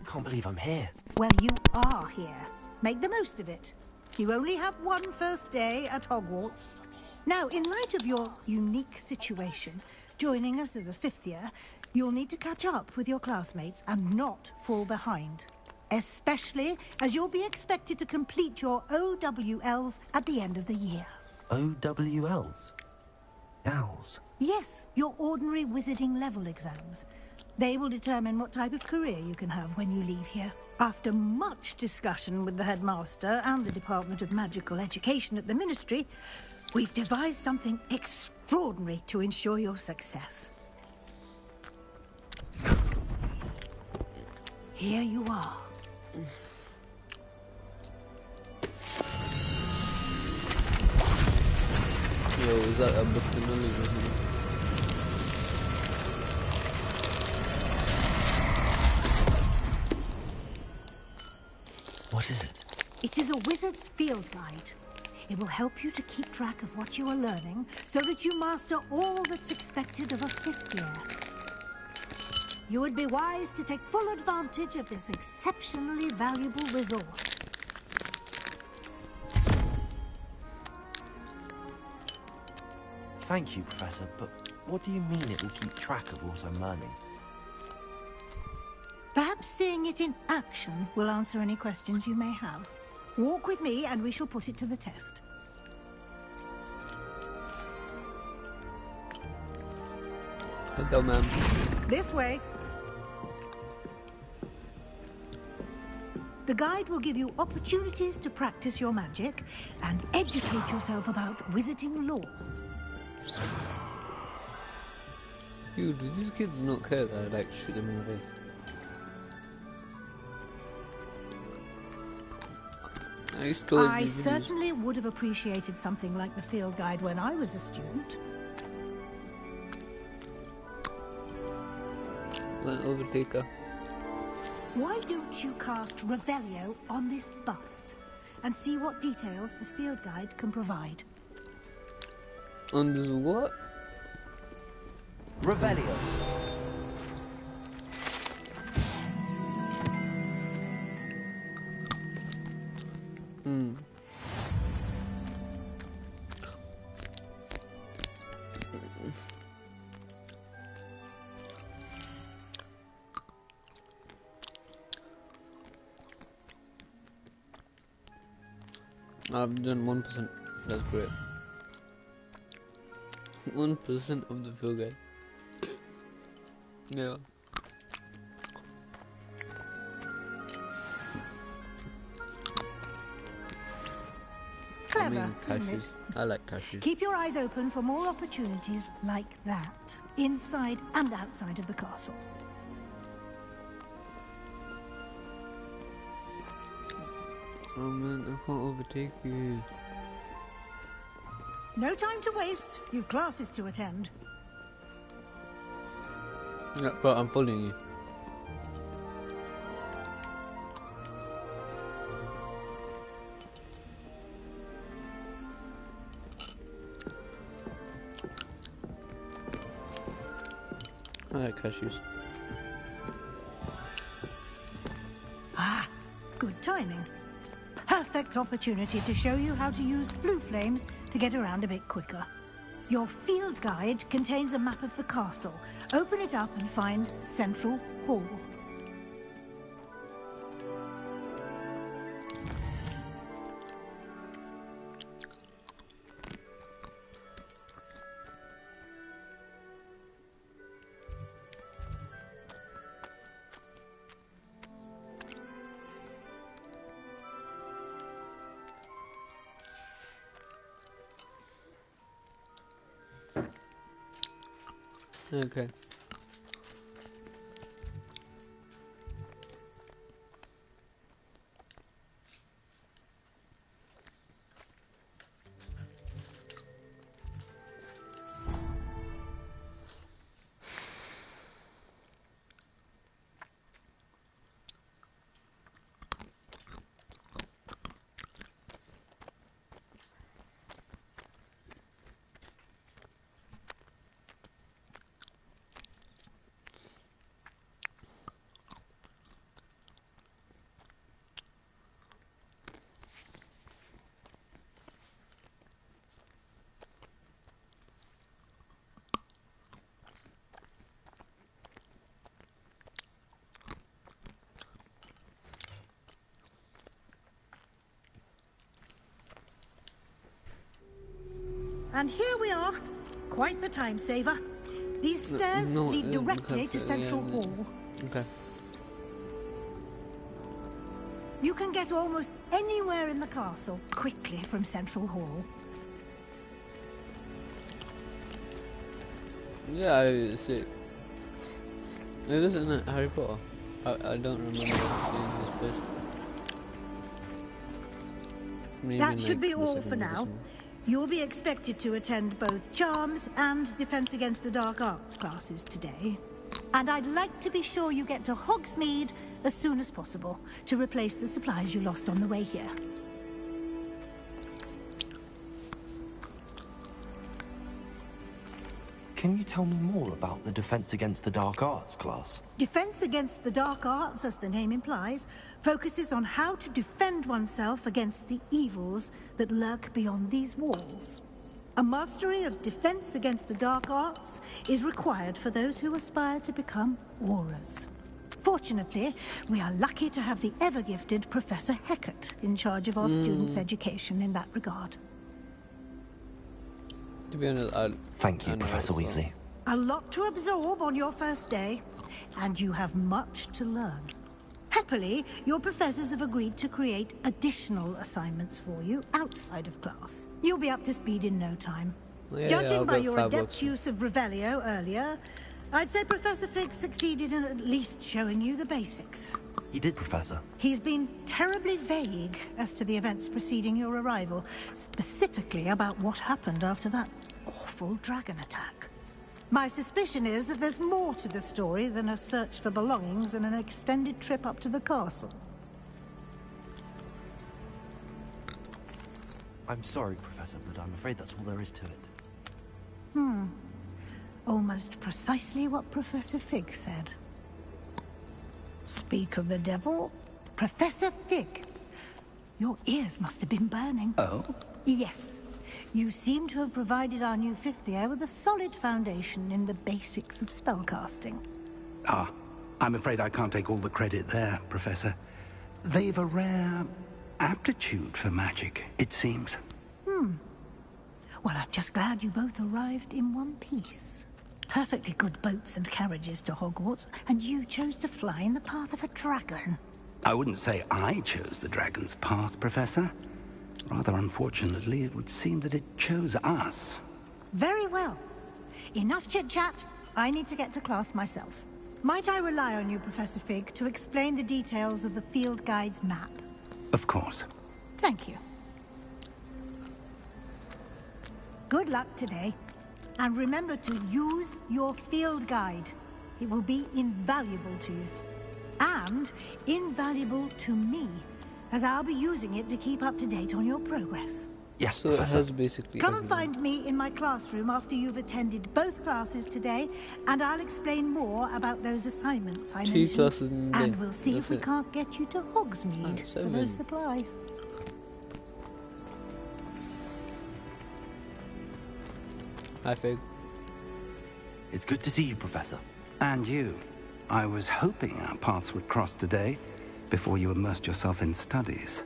Can't believe I'm here. Well, you are here. Make the most of it. You only have one first day at Hogwarts. Now, in light of your unique situation, joining us as a 5th year, you'll need to catch up with your classmates and not fall behind. Especially as you'll be expected to complete your OWLs at the end of the year. OWLs? Owls? Yes, your ordinary wizarding level exams. They will determine what type of career you can have when you leave here. After much discussion with the headmaster and the Department of Magical Education at the Ministry, we've devised something extraordinary to ensure your success. Here you are. Yo, is that a book of knowledge, isn't it? What is it? It is a wizard's field guide. It will help you to keep track of what you are learning so that you master all that's expected of a 5th year. You would be wise to take full advantage of this exceptionally valuable resource. Thank you, Professor, but what do you mean it will keep track of what I'm learning? Perhaps seeing it in action will answer any questions you may have. Walk with me and we shall put it to the test. Hello, ma'am. This way. The guide will give you opportunities to practice your magic and educate yourself about wizarding lore. Dude, do these kids not care that I like shoot them in the face? I certainly would have appreciated something like the field guide when I was a student. Overtaker. Why don't you cast Revelio on this bust and see what details the field guide can provide? On this what? Revelio. I've done 1%. That's great. 1% of the field guide. Yeah. Clever, isn't it? I like cashews. Keep your eyes open for more opportunities like that, inside and outside of the castle. Oh man, I can't overtake you. No time to waste. You've classes to attend. Yeah, but I'm following you. I like cashews. Ah, good timing. Perfect opportunity to show you how to use blue flames to get around a bit quicker. Your field guide contains a map of the castle. Open it up and find Central Hall. Okay. And here we are. Quite the time saver. These stairs No, lead directly okay, to Central yeah, Hall. Okay. You can get almost anywhere in the castle quickly from Central Hall. Yeah, I see. It isn't Harry Potter. I don't remember seeing this place. Maybe That should like be the all second for one or now. something. You'll be expected to attend both Charms and Defense Against the Dark Arts classes today. And I'd like to be sure you get to Hogsmeade as soon as possible to replace the supplies you lost on the way here. Can you tell me more about the Defense Against the Dark Arts class? Defense Against the Dark Arts, as the name implies, focuses on how to defend oneself against the evils that lurk beyond these walls. A mastery of Defense Against the Dark Arts is required for those who aspire to become Aurors. Fortunately, we are lucky to have the ever-gifted Professor Hecat in charge of our students' education in that regard. To be honest, Thank you, Professor Weasley. A lot to absorb on your first day, and you have much to learn. Happily, your professors have agreed to create additional assignments for you outside of class. You'll be up to speed in no time. Yeah, Judging by I've got your 5 adept books. use of Revelio earlier, I'd say Professor Fig succeeded in at least showing you the basics. He did, Professor. He's been terribly vague as to the events preceding your arrival, specifically about what happened after that awful dragon attack. My suspicion is that there's more to the story than a search for belongings and an extended trip up to the castle. I'm sorry, Professor, but I'm afraid that's all there is to it. Almost precisely what Professor Fig said. Speak of the devil, Professor Fig. Your ears must have been burning. Oh? Yes. You seem to have provided our new fifth year with a solid foundation in the basics of spellcasting. Ah, I'm afraid I can't take all the credit there, Professor. They've a rare aptitude for magic, it seems. Well, I'm just glad you both arrived in one piece. Perfectly good boats and carriages to Hogwarts, and you chose to fly in the path of a dragon. I wouldn't say I chose the dragon's path, Professor. Rather unfortunately, it would seem that it chose us. Very well. Enough chit-chat. I need to get to class myself. Might I rely on you, Professor Fig, to explain the details of the field guide's map? Of course. Thank you. Good luck today. And remember to use your field guide. It will be invaluable to you. And invaluable to me, as I'll be using it to keep up to date on your progress. Yes, So Professor. it has basically Come and everything. find me in my classroom after you've attended both classes today, and I'll explain more about those assignments I 2 mentioned. classes in a day. And we'll see if That's we it. can't get you to Hogsmeade That's for 7. those supplies. Hi, Fig. It's good to see you, Professor. And you. I was hoping our paths would cross today, before you immersed yourself in studies.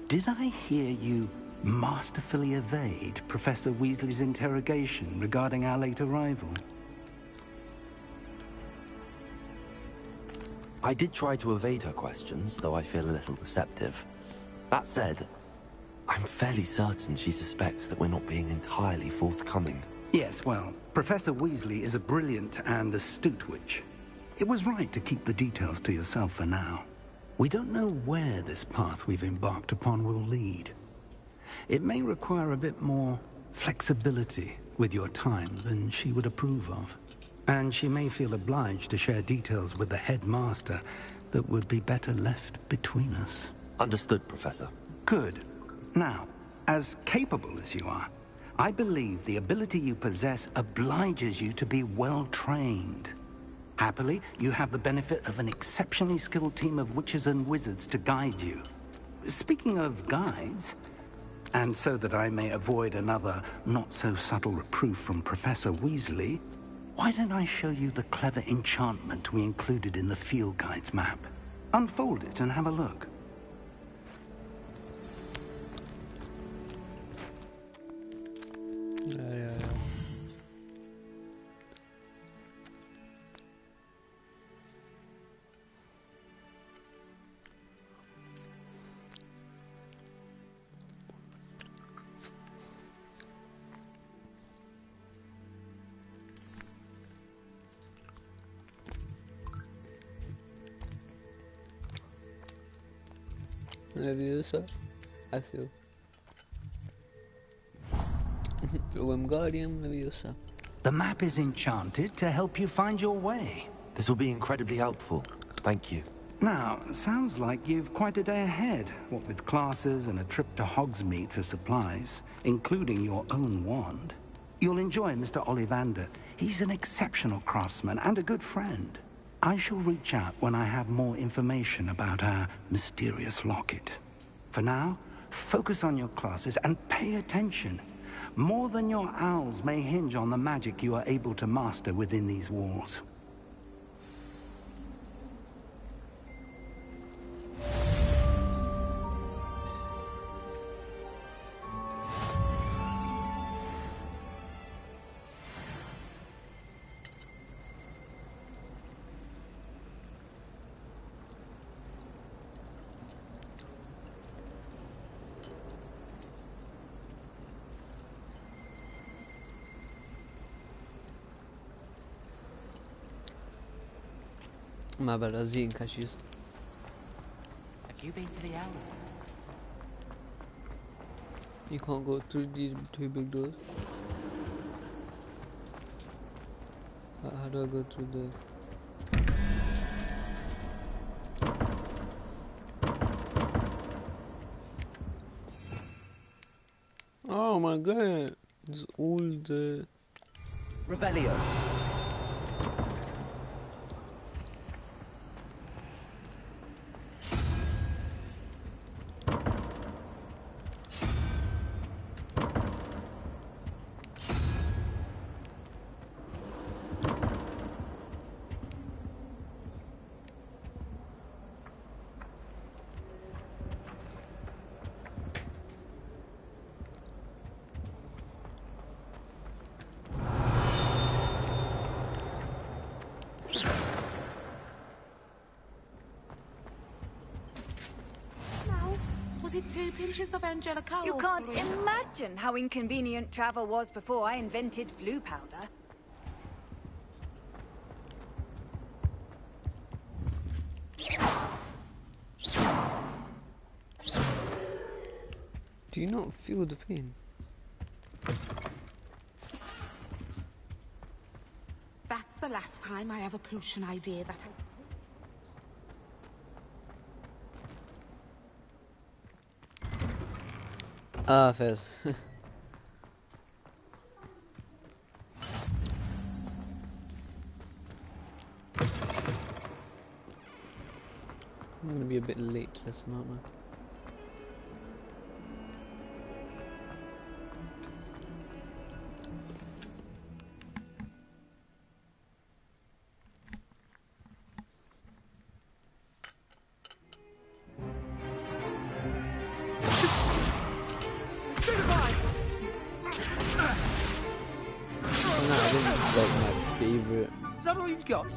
Did I hear you masterfully evade Professor Weasley's interrogation regarding our late arrival? I did try to evade her questions, though I feel a little receptive. That said, I'm fairly certain she suspects that we're not being entirely forthcoming. Yes, well, Professor Weasley is a brilliant and astute witch. It was right to keep the details to yourself for now. We don't know where this path we've embarked upon will lead. It may require a bit more flexibility with your time than she would approve of. And she may feel obliged to share details with the headmaster that would be better left between us. Understood, Professor. Good. Now, as capable as you are, I believe the ability you possess obliges you to be well trained. Happily, you have the benefit of an exceptionally skilled team of witches and wizards to guide you. Speaking of guides, and so that I may avoid another not-so-subtle reproof from Professor Weasley, why don't I show you the clever enchantment we included in the field guide's map? Unfold it and have a look. Yeah. Leviosa. Accio. Wingardium Leviosa. The map is enchanted to help you find your way. This will be incredibly helpful. Thank you. Now, sounds like you've quite a day ahead, what with classes and a trip to Hogsmeade for supplies, including your own wand. You'll enjoy Mr. Ollivander. He's an exceptional craftsman and a good friend. I shall reach out when I have more information about our mysterious locket. For now, focus on your classes and pay attention. More than your owls may hinge on the magic you are able to master within these walls. My bad, I was eating cashews. Have you been to the owl? You can't go through these two big doors. How do I go through the... Oh my god, it's all the... Revelio. Was it 2 pinches of Angelica? You can't imagine how inconvenient travel was before I invented flu powder. Do you not feel the pain? That's the last time I have a potion idea that Ah, Fez. I'm gonna be a bit late to listen, aren't I?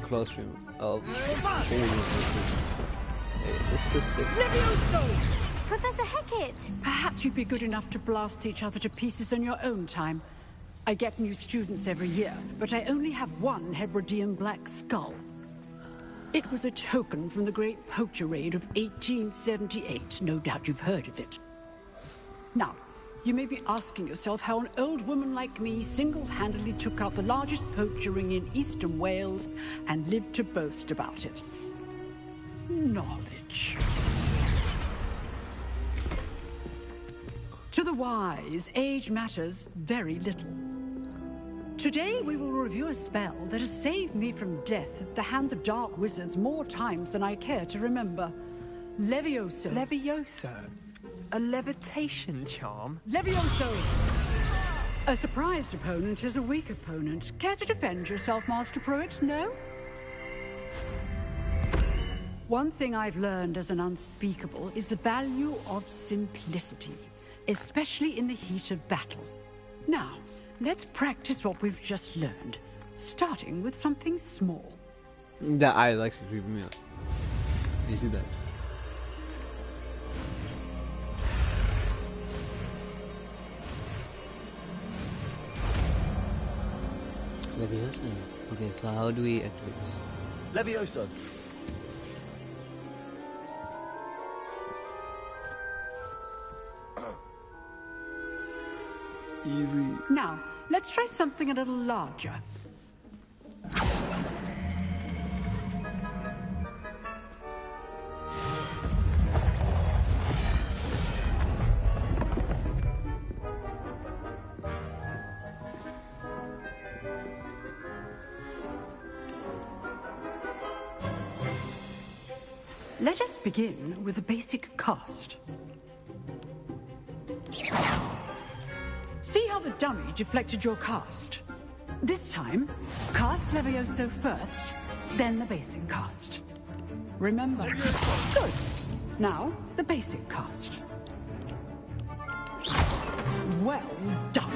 Classroom of it's just sick. Professor Hecat! Perhaps you'd be good enough to blast each other to pieces on your own time. I get new students every year, but I only have one Hebridean black skull. It was a token from the Great Poacher Raid of 1878. No doubt you've heard of it. Now, you may be asking yourself how an old woman like me single-handedly took out the largest poacher ring in eastern Wales and lived to boast about it. Knowledge. To the wise, age matters very little. Today we will review a spell that has saved me from death at the hands of dark wizards more times than I care to remember. Levioso. Levioso? A levitation charm? Levioso! A surprised opponent is a weak opponent. Care to defend yourself, Master Pruitt? No? One thing I've learned as an unspeakable is the value of simplicity, especially in the heat of battle. Now, let's practice what we've just learned, starting with something small. That eye is actually creeping me out. Did you see that? Levioso. Okay, so how do we activate this? Levioso. Easy. Now, let's try something a little larger. Let us begin with a basic cast. See how the dummy deflected your cast? This time, cast Levioso first, then the basic cast. Remember? Good. Now, the basic cast. Well done.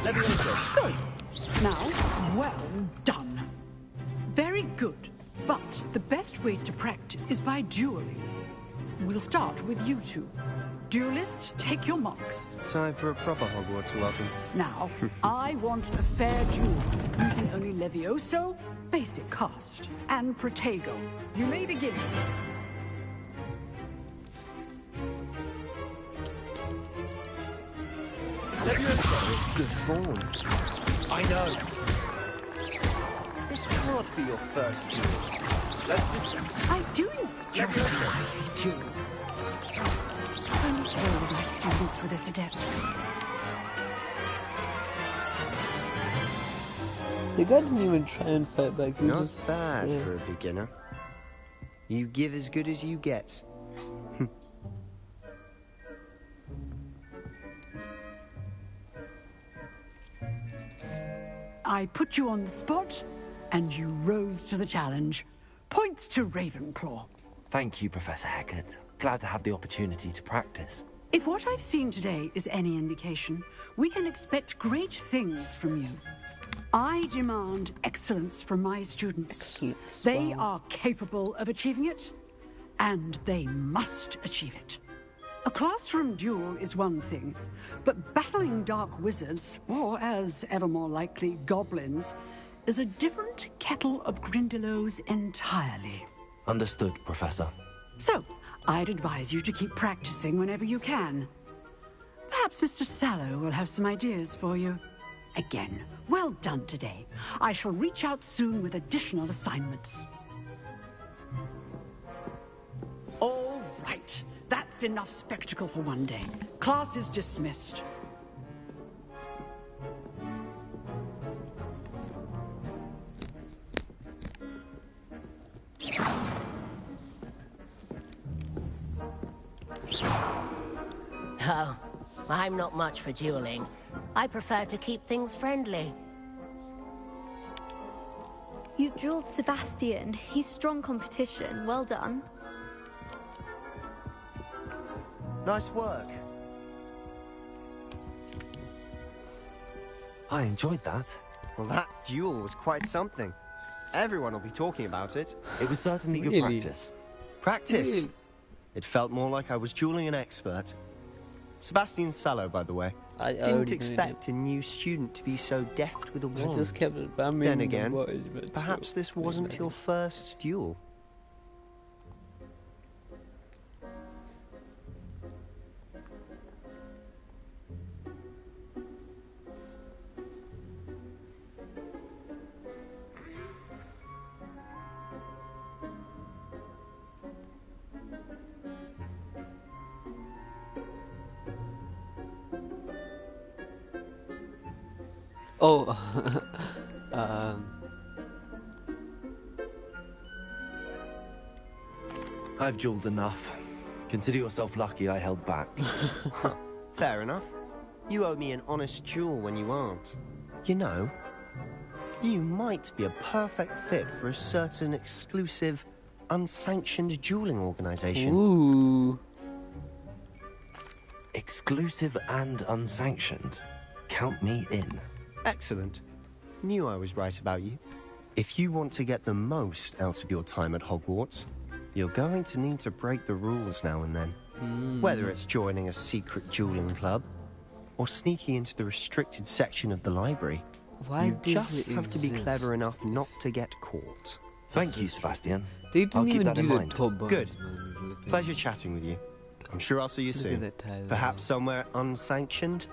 Levioso. Good. Now, well done. Very good. But the best way to practice is by dueling. We'll start with you two. Duelists, take your marks. Time for a proper Hogwarts welcome. Now, I want a fair duel, using only Levioso, basic cast, and Protego. You may begin. Levioso. Good form. I know. This can't be your first duel. Let's just... I do enjoy a duel. Don't all of my students with this adept. The guy didn't even try and fight back. He Not was just, bad for a beginner. You give as good as you get. I put you on the spot, and you rose to the challenge. Points to Ravenclaw. Thank you, Professor Hecat. Glad to have the opportunity to practice. If what I've seen today is any indication, we can expect great things from you. I demand excellence from my students. Excellence. They Wow. are capable of achieving it, and they must achieve it. A classroom duel is one thing, but battling dark wizards, or as ever more likely, goblins, is a different kettle of Grindylows entirely. Understood, Professor. So, I'd advise you to keep practicing whenever you can. Perhaps Mr. Sallow will have some ideas for you. Again, well done today. I shall reach out soon with additional assignments. All right. That's enough spectacle for one day. Class is dismissed. Oh, I'm not much for dueling. I prefer to keep things friendly. You dueled Sebastian. He's strong competition. Well done. Nice work. I enjoyed that. Well, that duel was quite something. Everyone will be talking about it. It was certainly good Really? practice. Practice? Really? It felt more like I was dueling an expert. Sebastian Sallow, by the way. I Didn't already expect a new student to be so deft with a I wand. just kept it bamming. Then the again, boys, but perhaps still, this wasn't your first duel. Oh, I've dueled enough. Consider yourself lucky I held back. Fair enough. You owe me an honest duel when you aren't. You know, you might be a perfect fit for a certain exclusive, unsanctioned dueling organization. Ooh. Exclusive and unsanctioned. Count me in. Excellent. Knew I was right about you. If you want to get the most out of your time at Hogwarts, you're going to need to break the rules now and then. Whether it's joining a secret dueling club, or sneaking into the restricted section of the library. Why You does just it have to be exist? clever enough not to get caught. Thank you, Sebastian. They didn't I'll keep even that do in the mind. top bars, Good. man. Pleasure chatting with you. I'm sure I'll see you soon. that Tyler. Perhaps somewhere unsanctioned?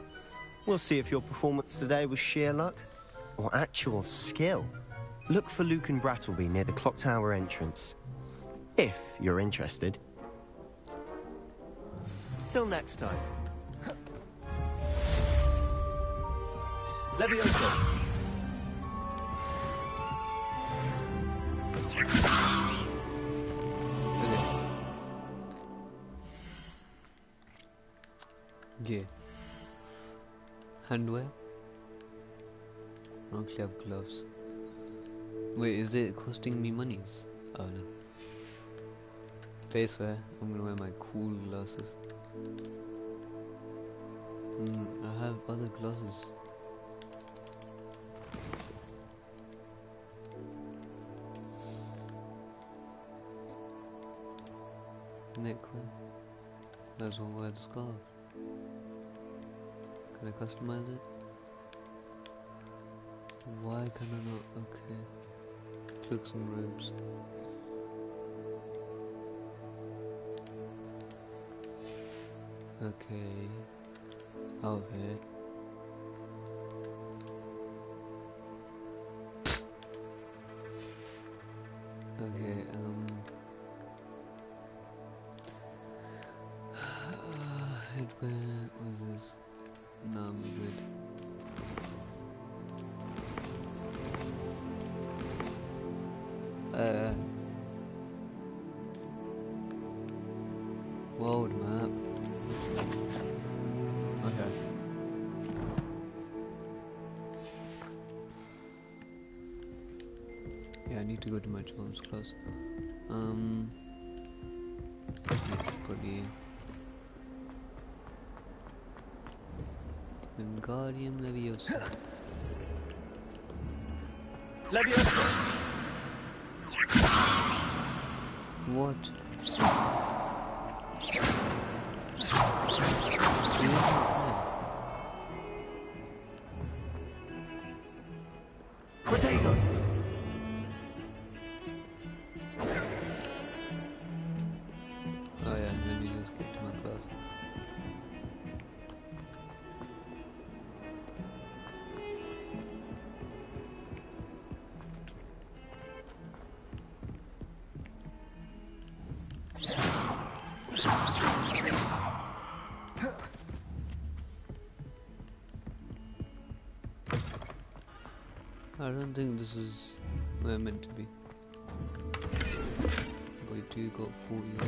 We'll see if your performance today was sheer luck or actual skill. Look for Luke and Brattleby near the clock tower entrance. If you're interested. Till next time. Levioso. Yeah. Handwear. I actually have gloves. Wait, is it costing me monies? Oh no. Face wear. I'm gonna wear my cool glasses. I have other glasses. Neckwear. Might as well wear the scarf. Can I customize it? Why can I not? Okay. Cloaks and robes. Okay. Okay. Okay, headwear, what is this? No, I'm good. World map. Okay. Yeah, I need to go to my charms class. Probably Wingardium Leviosa. Leviosa! What? Potato! Oh yeah, let me just get to my class. I don't think this is where I'm meant to be. Boy, do got 48.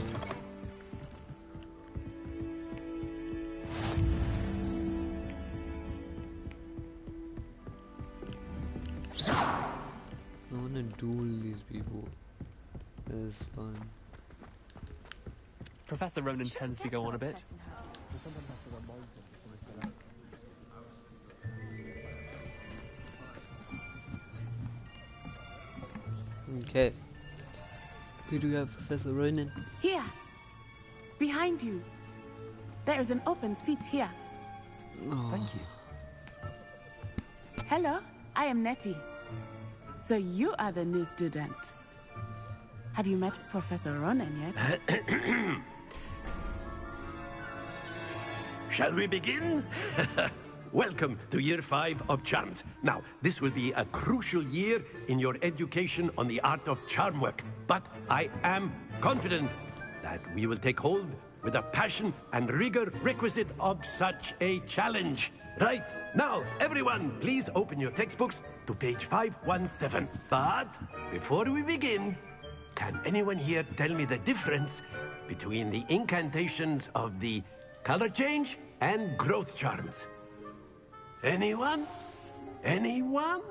I wanna duel these people. That's fun. Professor Ronan tends to go on a bit. Okay. Who do we have, Professor Ronan? Here. Behind you. There is an open seat here. Oh. Thank you. Hello, I am Nettie. So you are the new student. Have you met Professor Ronan yet? Shall we begin? Welcome to Year 5 of Charms. Now, this will be a crucial year in your education on the art of charm work. But I am confident that we will take hold with the passion and rigor requisite of such a challenge. Right, now, everyone, please open your textbooks to page 517. But before we begin, can anyone here tell me the difference between the incantations of the color change and growth charms? Anyone? Anyone?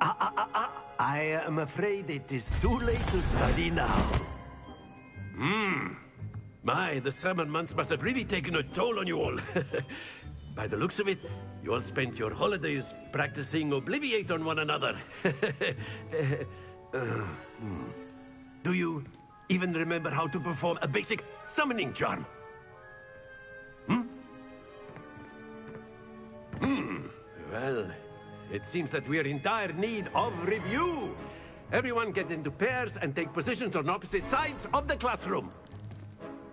I am afraid it is too late to study now. My, the summer months must have really taken a toll on you all. By the looks of it, you all spent your holidays practicing Obliviate on one another. Do you even remember how to perform a basic summoning charm? Well, it seems that we are in dire need of review. Everyone get into pairs and take positions on opposite sides of the classroom.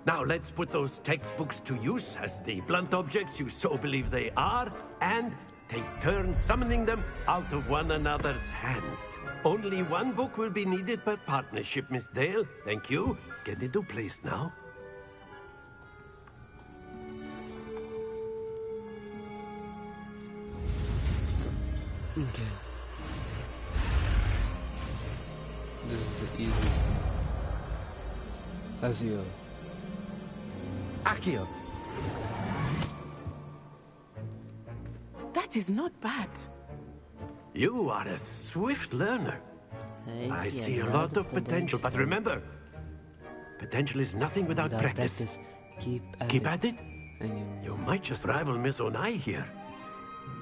Now let's put those textbooks to use as the blunt objects you so believe they are, and take turns summoning them out of one another's hands. Only one book will be needed per partnership, Miss Dale. Thank you. Get into place now. Okay. This is the easiest. Azio. Accio. That is not bad. You are a swift learner. I see a lot of potential, but remember, potential is nothing without practice. Keep at it. And you might just rival Miss Onai here.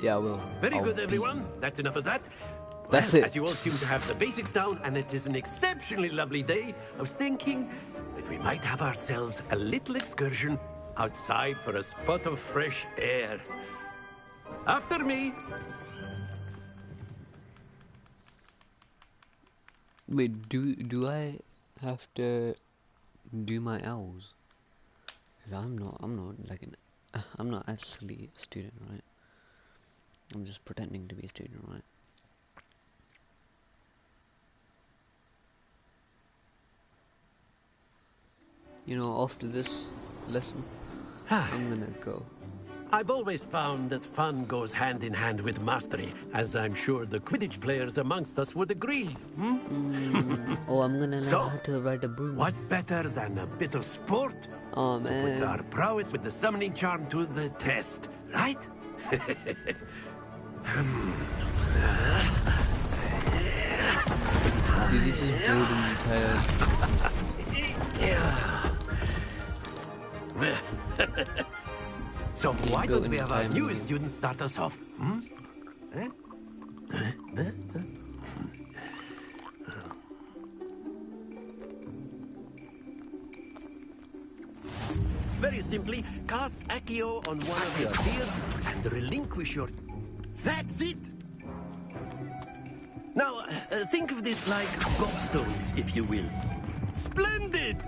Yeah, I will. Very good, everyone. That's enough of that. That's Well, it. as you all seem to have the basics down, and it is an exceptionally lovely day, I was thinking that we might have ourselves a little excursion outside for a spot of fresh air. After me. Wait, do I have to do my L's? Cause I'm not actually a student, right? I'm just pretending to be a student, right? You know, after this lesson, I'm gonna go. I've always found that fun goes hand in hand with mastery, as I'm sure the Quidditch players amongst us would agree. Oh, I'm gonna learn So, how to ride a broom. what better than a bit of sport? Oh To man. put our prowess with the summoning charm to the test, right? Did you just build an entire... So You why built don't we an have our entire newest museum. student start us off? Very simply, cast Accio on one of your spheres and relinquish your... That's it! Now, think of this like gobstones, if you will. Splendid!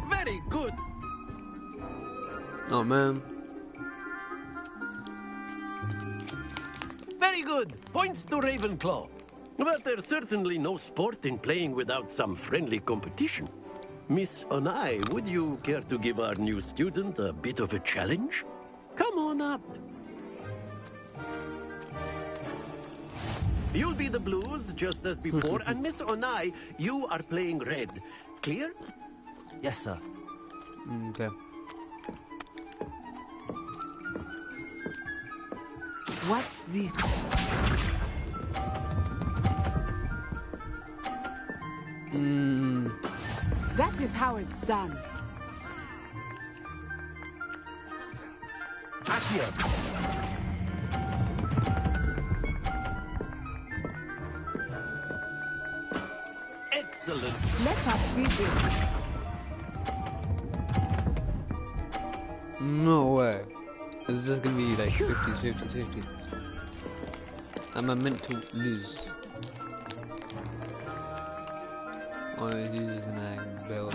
Very good! Oh man. Very good! Points to Ravenclaw. But there's certainly no sport in playing without some friendly competition. Miss Onai, would you care to give our new student a bit of a challenge? Come on up. You'll be the blues, just as before, and Miss Onai, you are playing red. Clear? Yes, sir. Okay. Watch this. That is how it's done. Accio. Excellent. Let us see this. No way. Is this gonna be like 50s, 50s, 50s? Am I meant to lose? Or is he just gonna bail?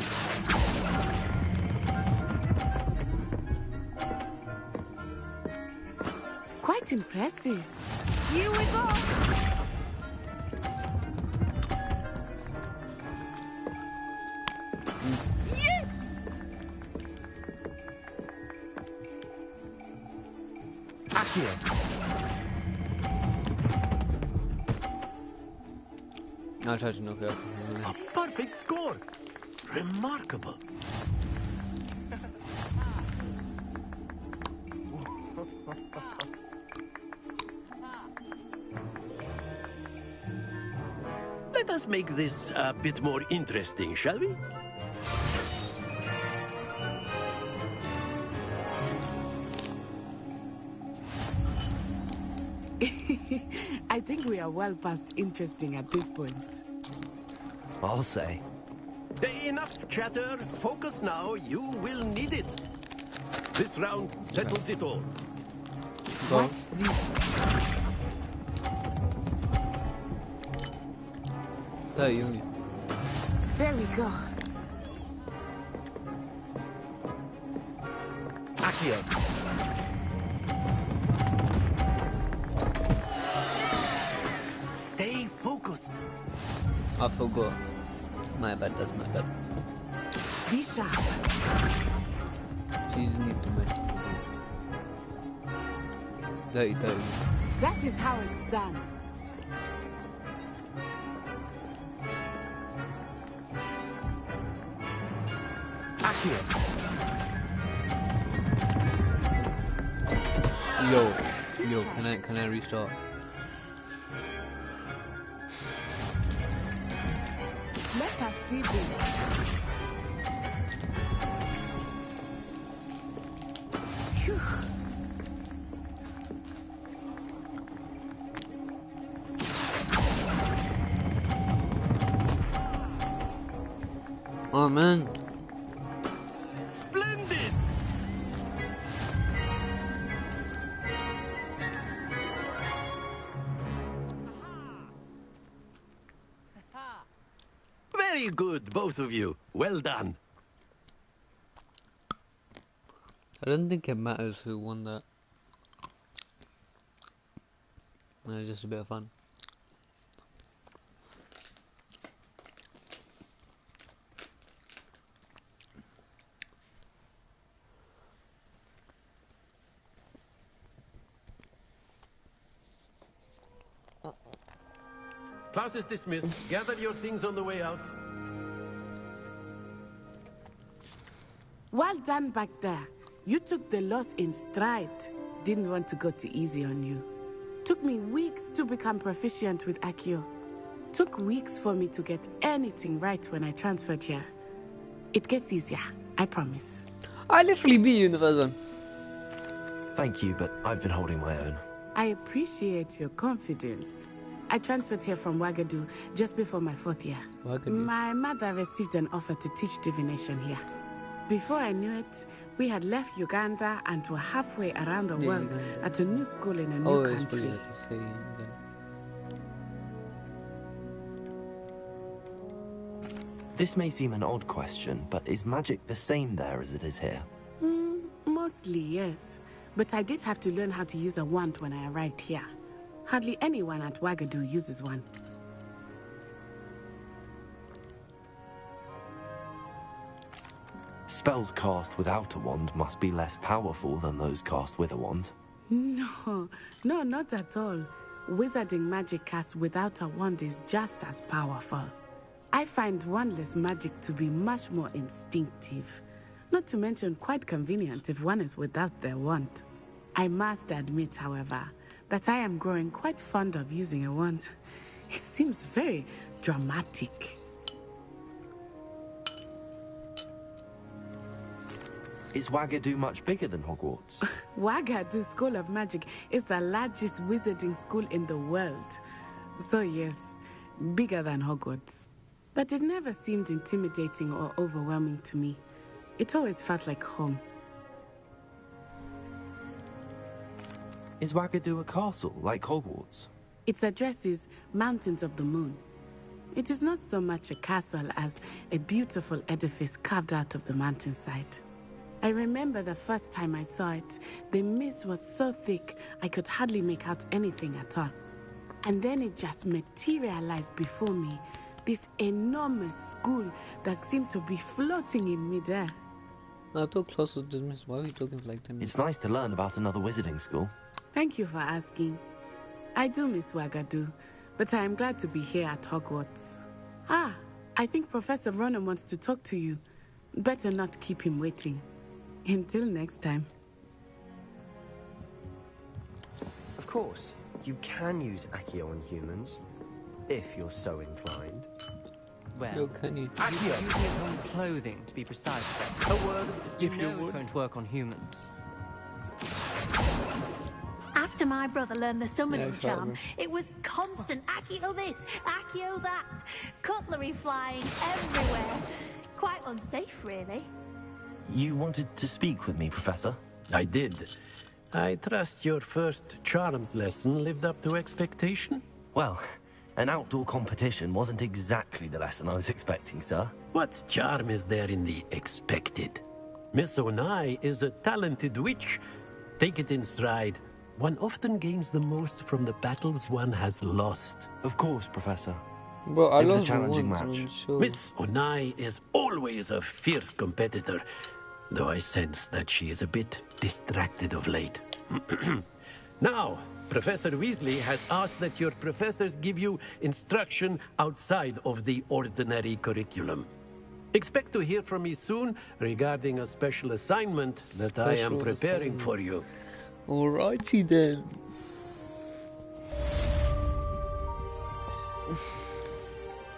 Quite impressive. Here we go. Yes! Accio. I'll try to knock it up. A perfect score. Remarkable. Let us make this a bit more interesting, shall we? I think we are well past interesting at this point. I'll say. Enough chatter. Focus now. You will need it. This round settles it all. What's this? only. There we go. Accio. Stay focused. I forgot. My bad, that's my bad. Be sharp. She's need to mess. Dirty. That is how it's done. Accio. Yo, can I restart? Let us see this. Phew. Oh man. Splendid! Very good, both of you. Well done. I don't think it matters who won that. No, it's just a bit of fun. Class is dismissed. Gather your things on the way out. Well done back there. You took the loss in stride. Didn't want to go too easy on you. Took me weeks to become proficient with Accio. Took weeks for me to get anything right when I transferred here. It gets easier, I promise. I literally beat you in the first one. Thank you, but I've been holding my own. I appreciate your confidence. I transferred here from Wagadu just before my 4th year. Wagadu. My mother received an offer to teach divination here. Before I knew it, we had left Uganda and were halfway around the world Uganda. at a new school in a new It's country. probably like the same again. This may seem an odd question, but is magic the same there as it is here? Mostly, yes. But I did have to learn how to use a wand when I arrived here. Hardly anyone at Wagadu uses one. Spells cast without a wand must be less powerful than those cast with a wand. No, not at all. Wizarding magic cast without a wand is just as powerful. I find wandless magic to be much more instinctive. Not to mention quite convenient if one is without their wand. I must admit, however, that I am growing quite fond of using a wand. It seems very dramatic. Is Wagadu much bigger than Hogwarts? Wagadu School of Magic is the largest wizarding school in the world. So yes, bigger than Hogwarts. But it never seemed intimidating or overwhelming to me. It always felt like home. Is Wagadu a castle, like Hogwarts? Its address is Mountains of the Moon. It is not so much a castle as a beautiful edifice carved out of the mountainside. I remember the first time I saw it, the mist was so thick I could hardly make out anything at all. And then it just materialized before me, this enormous school that seemed to be floating in midair. I thought class was dismissed. Why are we talking for like 10 minutes? It's nice to learn about another wizarding school. Thank you for asking. I do miss Wagadu, but I am glad to be here at Hogwarts. I think Professor Ronan wants to talk to you. Better not keep him waiting. Until next time. Of course, you can use Accio on humans, if you're so inclined. Well, can you? Using its own clothing, to be precise. A word, if you it would. won't work on humans. After my brother learned the summoning Yeah, charm, exactly. it was constant Accio this, Accio that, cutlery flying everywhere. Quite unsafe, really. You wanted to speak with me, Professor? I did. I trust your first charms lesson lived up to expectation? Well, an outdoor competition wasn't exactly the lesson I was expecting, sir. What charm is there in the expected? Miss Onai is a talented witch. Take it in stride. One often gains the most from the battles one has lost. Of course, Professor. Bro, I It was a lost challenging once, match. I'm sure. Miss Onai is always a fierce competitor, though I sense that she is a bit distracted of late. Now, Professor Weasley has asked that your professors give you instruction outside of the ordinary curriculum. Expect to hear from me soon regarding a special assignment that I am preparing for you. Alrighty then.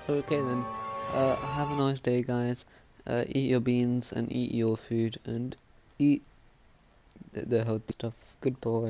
Okay then. Have a nice day, guys. Eat your beans and eat your food and eat the healthy stuff. Goodbye.